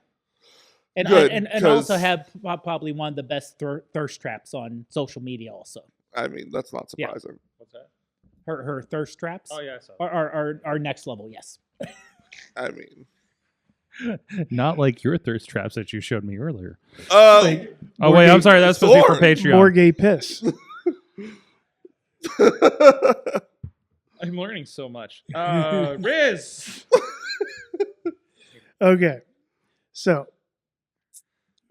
And Good, and 'cause- also have probably one of the best thirst traps on social media. Also, I mean, that's not Yeah. surprising. What's that? her thirst traps Oh, yeah, I saw are next level. Yes. I mean, Not like your thirst traps that you showed me earlier. Oh, wait, I'm sorry. That's supposed to be for Sorg. Patreon. More gay piss. I'm learning so much. Rizz! Okay. So,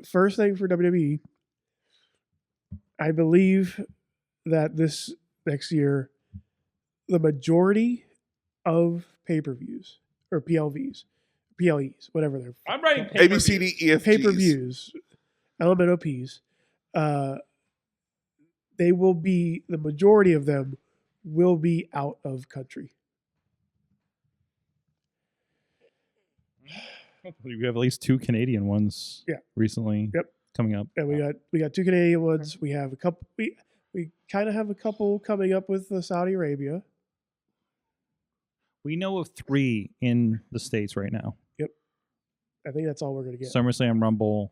first thing for WWE, I believe that this next year, the majority of pay-per-views or PLVs, PLEs, whatever they're I'm writing ABCDEFGs. pay-per-views, LMNOPs, they will be, the majority of them will be out of country. We have at least 2 Canadian ones recently Yep. coming up. And we got 2 Canadian ones. We have a couple. We kind of have a couple coming up with Saudi Arabia. We know of 3 in the States right now. I think that's all we're gonna get. SummerSlam, Rumble,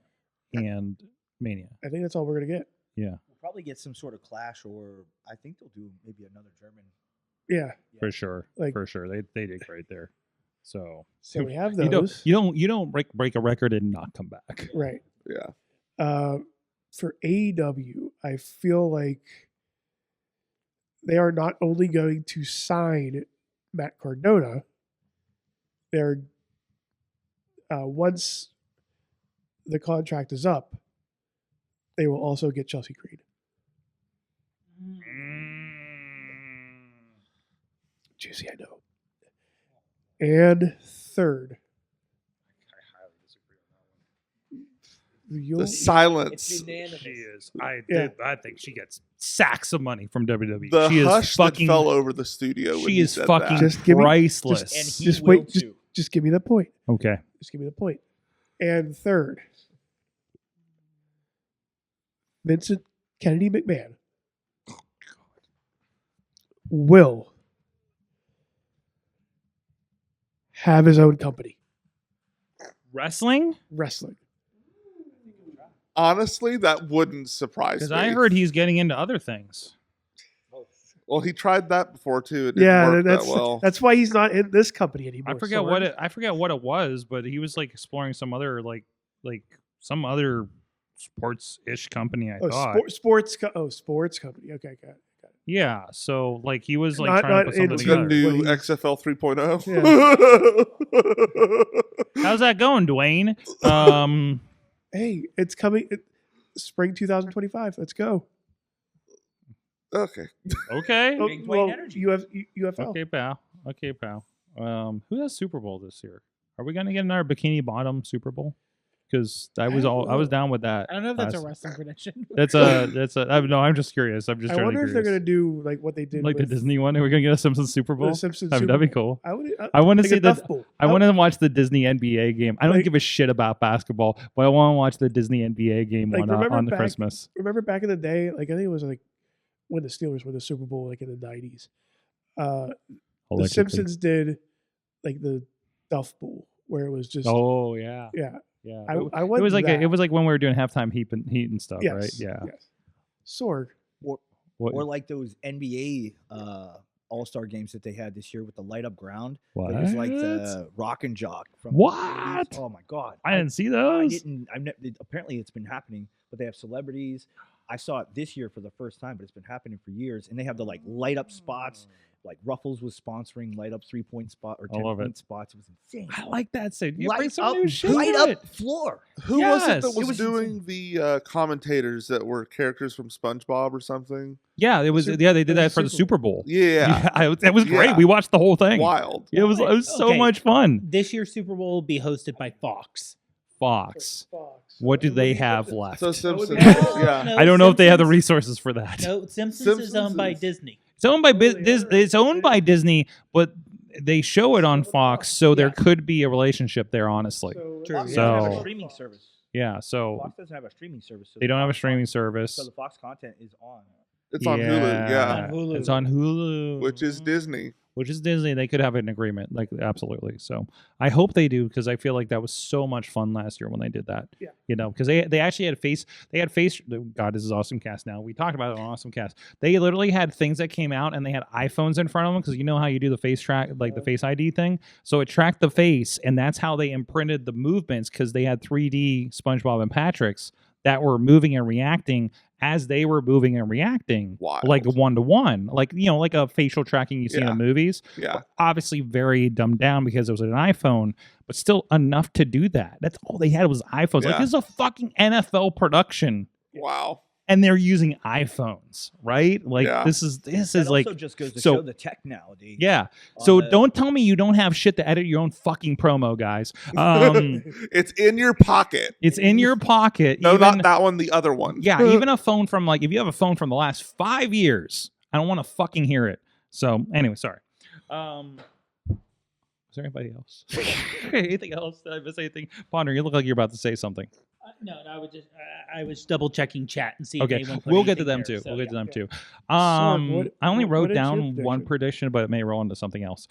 and Mania. I think that's all we're gonna get. Yeah, We'll probably get some sort of clash, or I think they'll do maybe another German. Yeah. for sure. Like- for sure. They did great there. So So we have you those. don't break a record and not come back. Right. Yeah. For AEW, I feel like they are not only going to sign Matt Cardona, they're once the contract is up, they will also get Chelsea Green. Juicy, I know. And third, The silence. She is. I think she gets sacks of money from WWE. The she hush is fucking. that fell over the studio. when She you is said fucking that. Just give me- priceless. And he just will wait, too. just give me the point. Okay. Just give me the point. And third, Vincent Kennedy McMahon will have his own company, Wrestling? wrestling. Honestly, that wouldn't surprise Because me. I heard he's getting into other things. Well, he tried that before too. It didn't Yeah, work that's that well. that's why he's not in this company anymore. I forget Sorg. what it was, but he was like exploring some other like some other sports ish company. I thought. Sports company. Okay, got it. Yeah, so like he was like Not- trying to put something not the together. new What XFL 3.0. How's that going, Dwayne? Hey, it's coming. Spring 2025. Let's go. Okay. Okay. Oh, Big Dwayne well, energy. UFL. Okay, pal. Who has Super Bowl this year? Are we gonna get another Bikini Bottom Super Bowl? because I was down with that. I don't know if that's a last- wrestling prediction. I'm just curious. I'm just. I totally wonder if they're curious. gonna do like what they did like the with Disney one. Are we gonna get a Simpsons Super Bowl? the Simpsons. That'd be cool. I want I want to like see a Duff Bowl. I want to watch the Disney NBA game. I don't Like- give a shit about basketball, but I want to watch the Disney NBA game Like, remember on the back- Christmas. Remember back in the day, like I think it was like when the Steelers won the Super Bowl, like in the '90s. The Allegedly. Simpsons did like the Duff Bowl, where it was just Oh yeah, yeah. yeah. I it want was like that. it was like when we were doing halftime heat and stuff, Yes, right? Yeah. Yes. Sorg. What- Or like those NBA All-Star games that they had this year with the light up ground. What? It was like the Rock and Jock from the What? 80s. Oh my god! I didn't see I those. didn't. Apparently, it's been happening, but they have celebrities. I saw it this year for the first time, but it's been happening for years. And they have the like light up spots. Like Ruffles was sponsoring light up 3-point spot or I love 10-point it. spots. It was insane. I like that. So you bring Light some up, new shit. light to up it. floor. Who was it Yes. that was, It was doing the commentators that were characters from SpongeBob or something? Yeah, it was. Super- Yeah, they did it was that for the Super Super Bowl. Yeah, It was great. Yeah. We watched the whole thing. wild. It was so Okay. much fun. This year's Super Bowl will be hosted by Fox. Fox. Fox. What do they have left? So Simpsons, be- yeah. I don't know if they have the Simpsons- resources for that. No, Simpsons is owned by Simpsons is- Disney. It's owned by Oh, yeah. It's owned by Disney, but they show it on Fox, so there Yeah. could be a relationship there. Honestly, So, Fox So- doesn't have a streaming service. yeah. So Fox doesn't have a streaming service. So they the don't have a Fox streaming content- service. So the Fox content is on. It's on Hulu, yeah, On Hulu. It's on Hulu, which is Disney. Which is Disney. They could have an agreement, like absolutely. So I hope they do because I feel like that was so much fun last year when they did that. Yeah. You know, because they actually had face. They had face. God, this is Awesome Cast now. We talked about it on Awesome Cast. They literally had things that came out and they had iPhones in front of them because you know how you do the face track, like the Face ID thing. So it tracked the face, and that's how they imprinted the movements because they had 3D SpongeBob and Patrick's that were moving and reacting as they were moving and reacting, Wild. like a 1-to-1, like like a facial tracking you see in Yeah. the movies. Yeah, Obviously, very dumbed down because it was an iPhone, but still enough to do that. That's all they had was iPhones. Like Yeah. this is a fucking NFL production, wow. and they're using iPhones, right? Like Yeah. this is That like also just goes to so- show the tech nowadays. yeah. on So the- don't tell me you don't have shit to edit your own fucking promo, guys. It's in your pocket. It's in your pocket. No, even- not that one. The other one. Yeah, even a phone from like if you have a phone from the last 5 years, I don't want to fucking hear it. So anyway, sorry. Is there anybody else? Anything else? Did I miss anything? Podnar, you look like you're about to say something. No, I was double checking chat and see. Okay, if anyone put we'll get to anything them there, too. so, We'll get to yeah. them too. what- I only what wrote is your down one prediction? prediction, but it may roll into something else.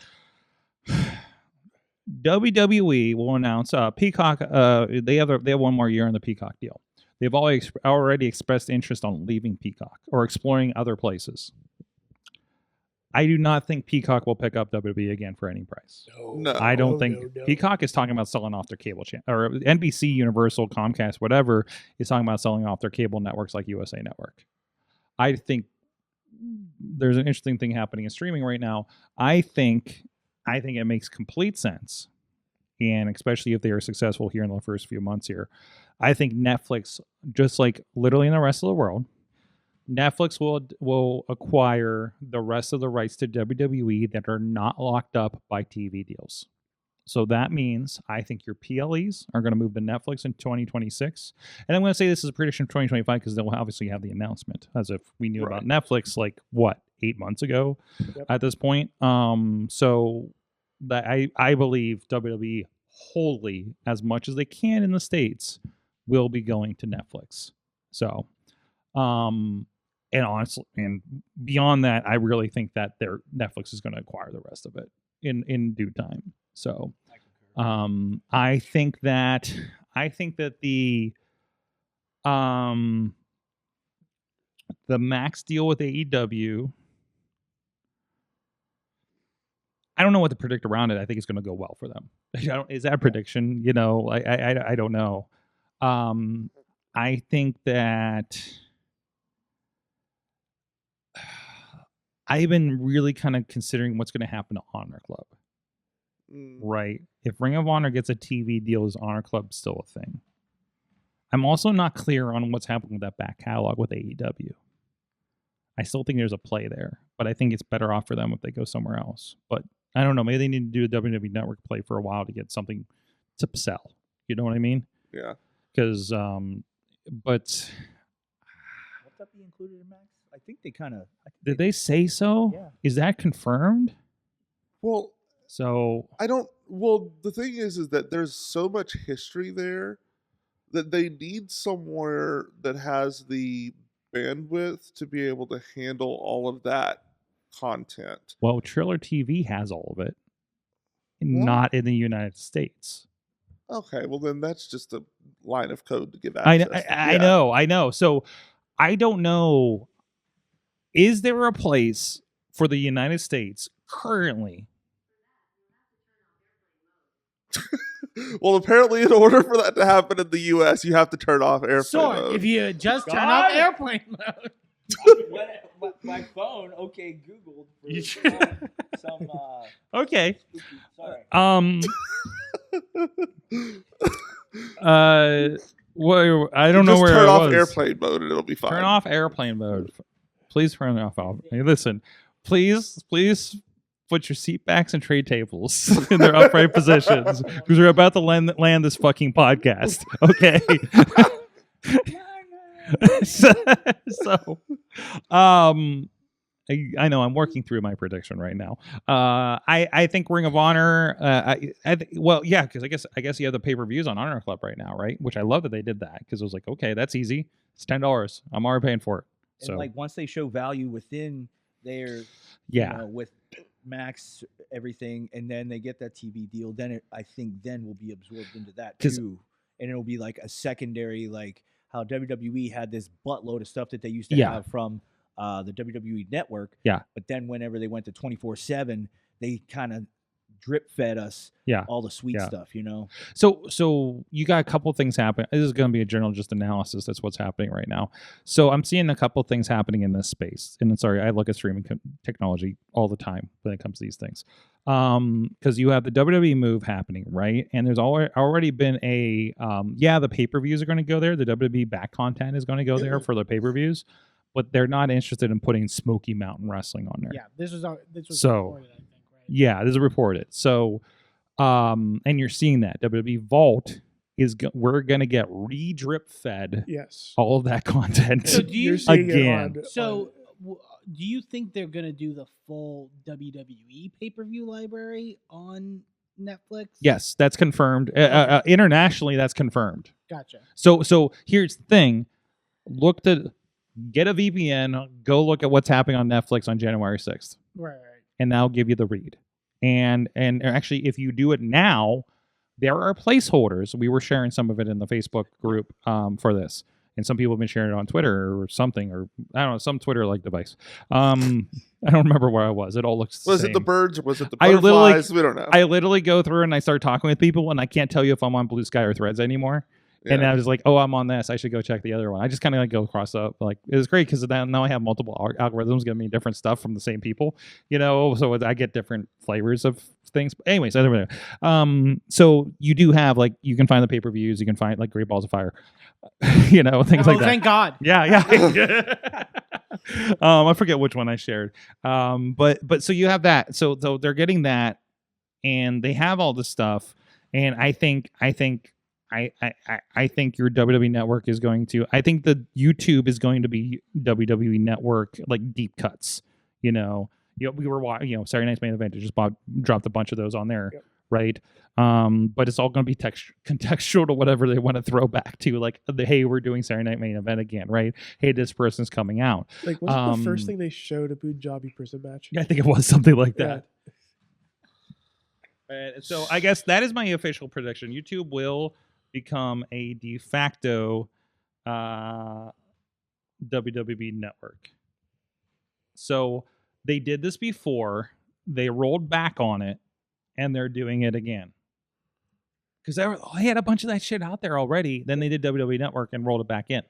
WWE will announce Peacock. They have one more year on the Peacock deal. They've already expressed interest on leaving Peacock or exploring other places. I do not think Peacock will pick up WWE again for any price. No. I don't no, think no. Peacock is talking about selling off their cable channel, or NBC, Universal, Comcast, whatever is talking about selling off their cable networks like USA Network. I think there's an interesting thing happening in streaming right now. I think it makes complete sense, and especially if they are successful here in the first few months here, I think Netflix, just like literally in the rest of the world, Netflix will acquire the rest of the rights to WWE that are not locked up by TV deals. So that means I think your PLEs are going to move to Netflix in 2026. And I'm going to say this is a prediction of 2025 because they'll obviously have the announcement, as if we knew about Netflix like, 8 months ago at this point. So that I believe WWE wholly, as much as they can in the States, will be going to Netflix. So, and honestly, and beyond that, I really think that Netflix is going to acquire the rest of it in due time. So, I think that the Max deal with AEW, I don't know what to predict around it. I think it's going to go well for them. Is that a prediction? You know, I don't know. I think that I've been really kind of considering what's going to happen to Honor Club. Right. If Ring of Honor gets a TV deal, is Honor Club still a thing? I'm also not clear on what's happening with that back catalog with AEW. I still think there's a play there, but I think it's better off for them if they go somewhere else. But I don't know. Maybe they need to do a WWE Network play for a while to get something to sell. You know what I mean? Yeah. because but Would that be included in Max? I think they kind of. did they say so? Yeah. Is that confirmed? Well, So I don't. Well, the thing is that there's so much history there that they need somewhere that has the bandwidth to be able to handle all of that content. well, Triller TV has all of it, What? not in the United States. Okay, well then that's just a line of code to give I access. I know. So I don't know. Is there a place for the United States currently? Well, apparently, in order for that to happen in the U.S., you have to turn off airplane Sorg, mode. if you just turn God. off airplane mode. my phone, okay, Googled for You some Okay. sorry. Well, I don't know Just where turn I off was. airplane mode and it'll be fine. Turn off airplane mode. Please turn it off. Hey, listen, please put your seat backs and tray tables in their upright positions because we're about to land this fucking podcast. Okay. so I know I'm working through my prediction right now. I think Ring of Honor. Well, yeah, because I guess you have the pay-per-views on Honor Club right now, right? Which I love that they did that because it was like, okay, that's easy. It's $10. I'm already paying for it. So And like once they show value within their, yeah, with Max everything, and then they get that TV deal, then I think then will be absorbed into that 'Cause- too, and it'll be like a secondary, like how WWE had this buttload of stuff that they used to Yeah. have from the WWE network. Yeah. But then whenever they went to 24/7, they kind of drip fed us Yeah. all the sweet Yeah. stuff, you know. So you got a couple things happening. This is going to be a general just analysis. That's what's happening right now. So I'm seeing a couple things happening in this space. And sorry, I look at streaming technology all the time when it comes to these things. Because you have the WWE move happening, right? And there's already been a the pay-per-views are going to go there. The WWE back content is going to go there for the pay-per-views, but they're not interested in putting Smoky Mountain Wrestling on there. Yeah, this was So- reported, I think, right? Yeah, this is reported. So, and you're seeing that WWE Vault is we're gonna get re-drip fed Yes. all of that content. So do you You're seeing it again? on- So, do you think they're gonna do the full WWE pay-per-view library on Netflix? Yes, that's confirmed. Internationally, that's confirmed. Gotcha. So here's the thing: get a VPN, go look at what's happening on Netflix on January 6th, Right. and that'll give you the read. And actually, if you do it now, there are placeholders. We were sharing some of it in the Facebook group for this, and some people have been sharing it on Twitter or something, or I don't know, some Twitter-like device. I don't remember where I was. It all looks the Was same. it the birds or was it the I literally- butterflies? We don't know. I literally go through and I start talking with people, and I can't tell you if I'm on Blue Sky or Threads anymore. And Yeah. I was like, oh, I'm on this. I should go check the other one. I just kind of like go across up. Like, it was great because now I have multiple algorithms giving me different stuff from the same people, so I get different flavors of things. But anyways, so you do have like, you can find the pay-per-views. You can find like Great Balls of Fire, things like that. Thank God. Yeah. I forget which one I shared. But so you have that. So they're getting that, and they have all this stuff. And I think your WWE network is going to. I think the YouTube is going to be WWE network like deep cuts. We were watching. Saturday Night's Main Event. It just dropped a bunch of those on there, Yep. right? But it's all going to be contextual to whatever they want to throw back to. Like, hey, we're doing Saturday Night Main Event again, right? Hey, this person's coming out. Like, was it the first thing they showed a Punjabi prison match? Yeah, I think it was something like that. Yeah. And so I guess that is my official prediction. YouTube will become a de facto WWE network. So they did this before, they rolled back on it, and they're doing it again. Because they had a bunch of that shit out there already. Then they did WWE Network and rolled it back in,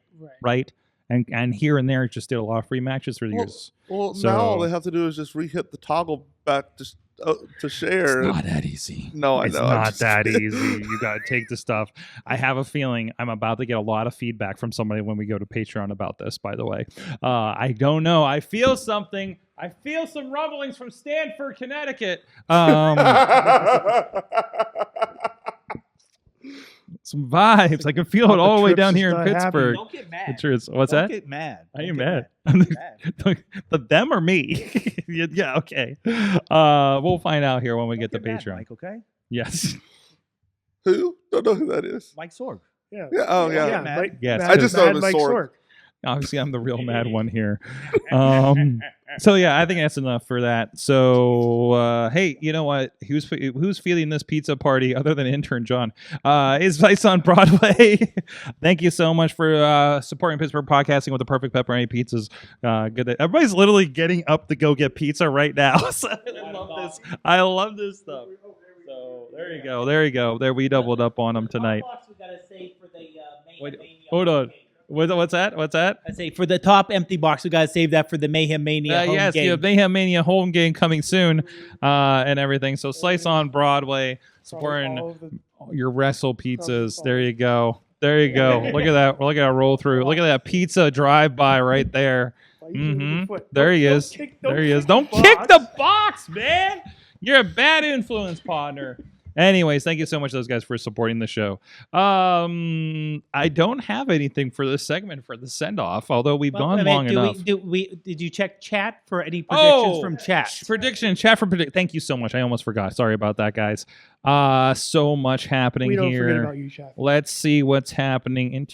right? And here and there, it just did a lot of free matches through the years. Well, So- now all they have to do is just re-hit the toggle back to share. It's not that easy. No, I It's know. I'm not just that kidding. easy. You got to take the stuff. I have a feeling I'm about to get a lot of feedback from somebody when we go to Patreon about this, by the way. I don't know. I feel something. I feel some rumblings from Stamford, Connecticut. Some vibes. I can feel it Papa all the way Trips down is here in not happy. Pittsburgh. Don't get mad. It's true. What's Don't that? get mad. I Don't ain't get mad. Don't get mad. The them or me? Yeah, okay. We'll find out here when we get the Don't get mad, Patreon. Mike, okay? Yes. Who? Don't know who that is. Mike Sorg. Yeah. Yeah. Oh yeah. Yeah. Mad. Yes. I just know him as Mike Sorg. Obviously, I'm the real mad one here. So yeah, I think that's enough for that. So hey, you know what? Who's feeding this pizza party other than intern John? Is Vice on Broadway. Thank you so much for supporting Pittsburgh podcasting with the perfect pepperoni pizzas. Good. Everybody's literally getting up to go get pizza right now. So I love this. I love this stuff. So there you go. There you go. There we doubled up on them tonight. Wait, hold on. What's that? What's that? I say for the top empty box, we gotta save that for the Mayhem Mania home yes, game. you have Mayhem Mania home game coming soon, and everything. So Slice on Broadway, supporting your Wrestle pizzas. There you go. There you go. Look at that. Look at that roll through. Look at that pizza drive by right there. There he is. There he is. Don't kick the box, man. You're a bad influence, partner. Anyways, thank you so much, those guys, for supporting the show. I don't have anything for this segment for the send-off, although we've gone long enough. Did you check chat for any predictions from chat? Chat for prediction. Thank you so much. I almost forgot. Sorry about that, guys. So much happening We don't here. forget about you, chat. Let's see what's happening.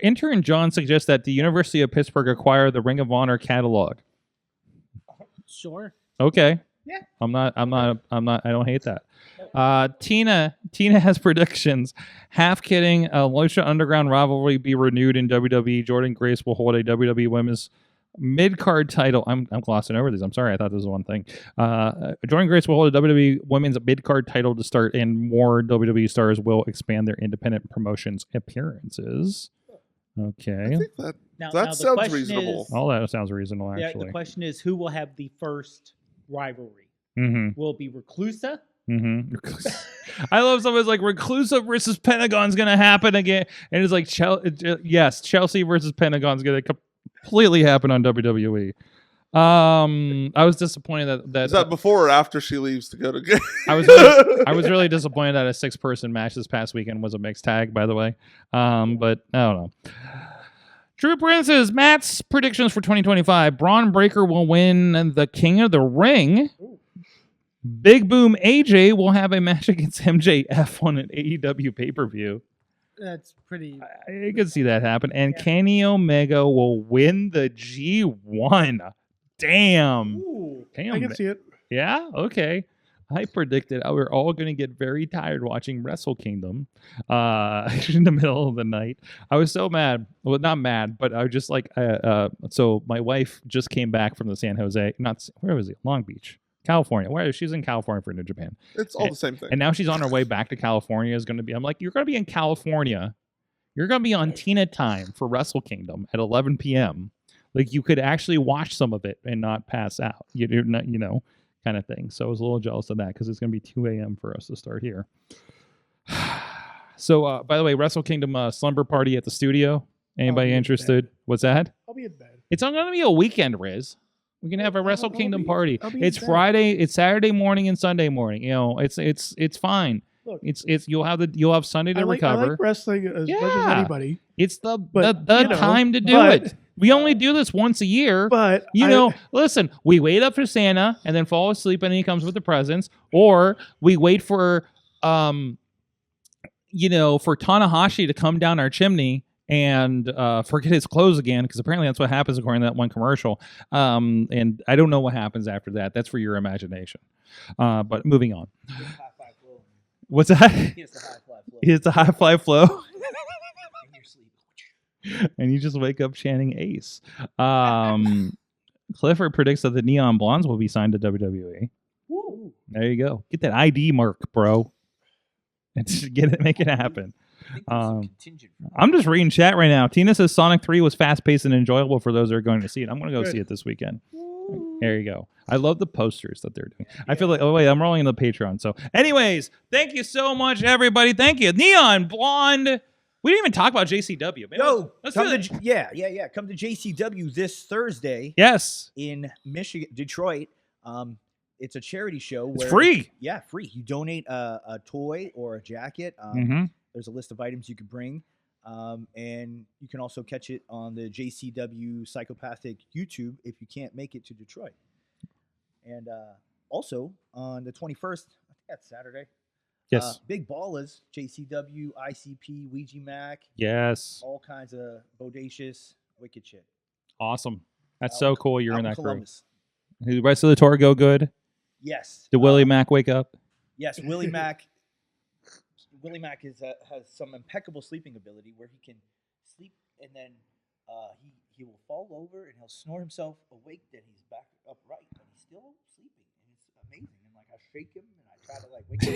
Intern John suggests that the University of Pittsburgh acquire the Ring of Honor catalog. Sure. Okay. Yeah. I don't hate that. Tina has predictions. Half kidding. Lucha Underground rivalry be renewed in WWE. Jordan Grace will hold a WWE Women's mid-card title. I'm glossing over these. I'm sorry. I thought this was one thing. Jordan Grace will hold a WWE Women's mid-card title to start, and more WWE stars will expand their independent promotions appearances. Okay. I think that sounds reasonable. All that sounds reasonable, actually. The question is, who will have the first rivalry? Will it be Reclusa? I love someone's like Reclusa versus Pentagon's gonna happen again, and it's like yes, Chelsea versus Pentagon's gonna completely happen on WWE. I was disappointed that Is that before or after she leaves to go to I was really disappointed that a 6-person match this past weekend was a mixed tag, by the way. But I don't know. Drew Prince's Matt's predictions for 2025. Braun Breaker will win the King of the Ring. Big Boom AJ will have a match against MJF on an AEW pay-per-view. That's pretty. I could see that happen. And Kenny Omega will win the G1. Damn. Ooh, I can see it. Yeah? Okay. I predicted we're all going to get very tired watching Wrestle Kingdom in the middle of the night. I was so mad. Well, not mad, but I was just like, so my wife just came back from the San Jose, where was it? Long Beach, California. She's in California for New Japan. It's all the same thing. And now she's on her way back to California. I'm like, you're going to be in California. You're going to be on Tina time for Wrestle Kingdom at 11 p.m. Like, you could actually watch some of it and not pass out. You know, kind of thing. So I was a little jealous of that because it's going to be 2 a.m. for us to start here. So, by the way, Wrestle Kingdom slumber party at the studio. Anybody interested? What's that? I'll be in bed. It's going to be a weekend, Rizz. We can have a Wrestle Kingdom party. It's bed. Friday. It's Saturday morning and Sunday morning. You know, it's fine. Look, you'll have Sunday to recover. I like wrestling as much as anybody. It's the But, time to do it. We only do this once a year. But listen, we wait up for Santa and then fall asleep and he comes with the presents, or we wait for for Tanahashi to come down our chimney and forget his clothes again, because apparently that's what happens according to that one commercial. And I don't know what happens after that. That's for your imagination. But moving on. What's that? He has the high fly flow. And you just wake up chanting Ace. Clifford predicts that the Neon Blondes will be signed to WWE. Woo. There you go. Get that ID mark, bro. And just make it happen. I'm just reading chat right now. Tina says Sonic 3 was fast-paced and enjoyable for those that are going to see it. I'm going to go see it this weekend. There you go. I love the posters that they're doing. I feel like, I'm rolling in the Patreon. So anyways, thank you so much, everybody. Thank you. Neon Blonde. We didn't even talk about JCW. Man. Let's come do it. Come to JCW this Thursday. Yes. In Michigan, Detroit. it's a charity show. It's where free. Yeah, free. You donate a toy or a jacket. There's a list of items you could bring. And you can also catch it on the JCW Psychopathic YouTube if you can't make it to Detroit. And also on the 21st, I think that's Saturday. Yes. Big Ballers, JCW, ICP, Ouija Mac. Yes. All kinds of bodacious, wicked shit. Awesome. That's so cool. You're in that group. Columbus. Did the rest of the tour go good? Yes. Did Willie Mack wake up? Yes, Willie Mack. Willie Mack has some impeccable sleeping ability where he can sleep and then he will fall over and he'll snore himself awake. Then he's back upright, but he's still sleeping, and it's amazing. And like I shake him and I try to like wake him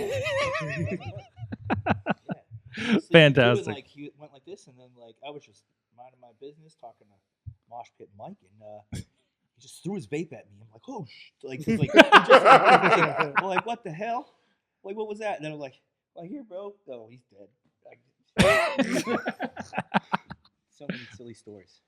up. Yeah. Fantastic. Like he went like this, and then like I was just minding my business, talking to Mosh Pit Mike, and he just threw his vape at me. I'm like, oh, like what the hell? Like what was that? And then I'm like, here, bro. Oh, he's dead. So many silly stories.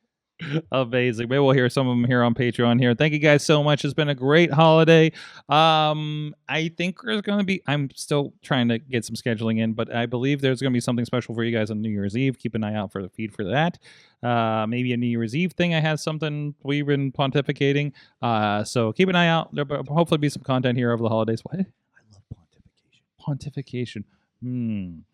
Amazing. Maybe we'll hear some of them here on Patreon here. Thank you guys so much. It's been a great holiday. I think there's going to be, I'm still trying to get some scheduling in, but I believe there's going to be something special for you guys on New Year's Eve. Keep an eye out for the feed for that. Maybe a New Year's Eve thing. I had something we've been pontificating. So keep an eye out. There'll hopefully be some content here over the holidays. What? I love pontification. Thank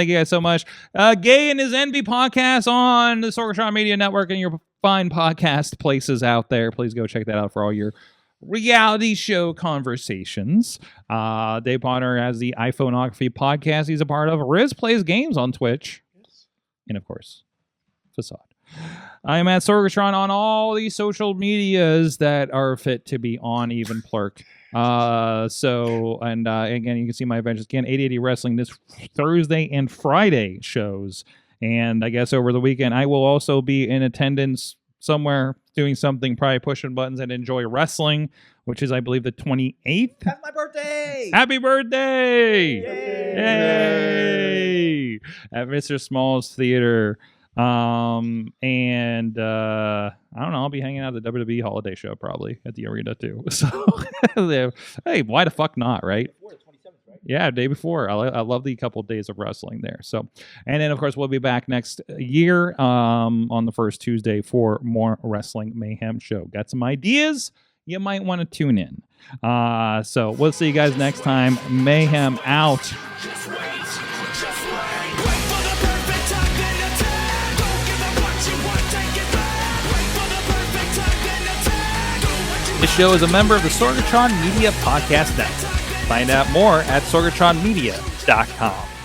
you guys so much. Gay and His Envy podcast on the Sorgatron Media Network and your fine podcast places out there. Please go check that out for all your reality show conversations. Dave Podnar has the iPhoneography podcast he's a part of. Rizz plays games on Twitch. And of course, Facade. I am at Sorgatron on all the social medias that are fit to be on Even Plurk. Again, you can see my adventures again, 8080 Wrestling this Thursday and Friday shows. And I guess over the weekend, I will also be in attendance somewhere doing something, probably pushing buttons and Enjoy Wrestling, which is, I believe, the 28th. That's my birthday! Happy birthday! Yay! Yay! At Mr. Small's Theater. I don't know, I'll be hanging out at the WWE holiday show probably at the arena too. So hey, why the fuck not, right? Yeah, day before. I love the couple of days of wrestling there. So, and then of course we'll be back next year on the first Tuesday for more Wrestling Mayhem Show. Got some ideas? You might want to tune in. So we'll see you guys next time. Mayhem out. This show is a member of the Sorgatron Media Podcast Network. Find out more at sorgatronmedia.com.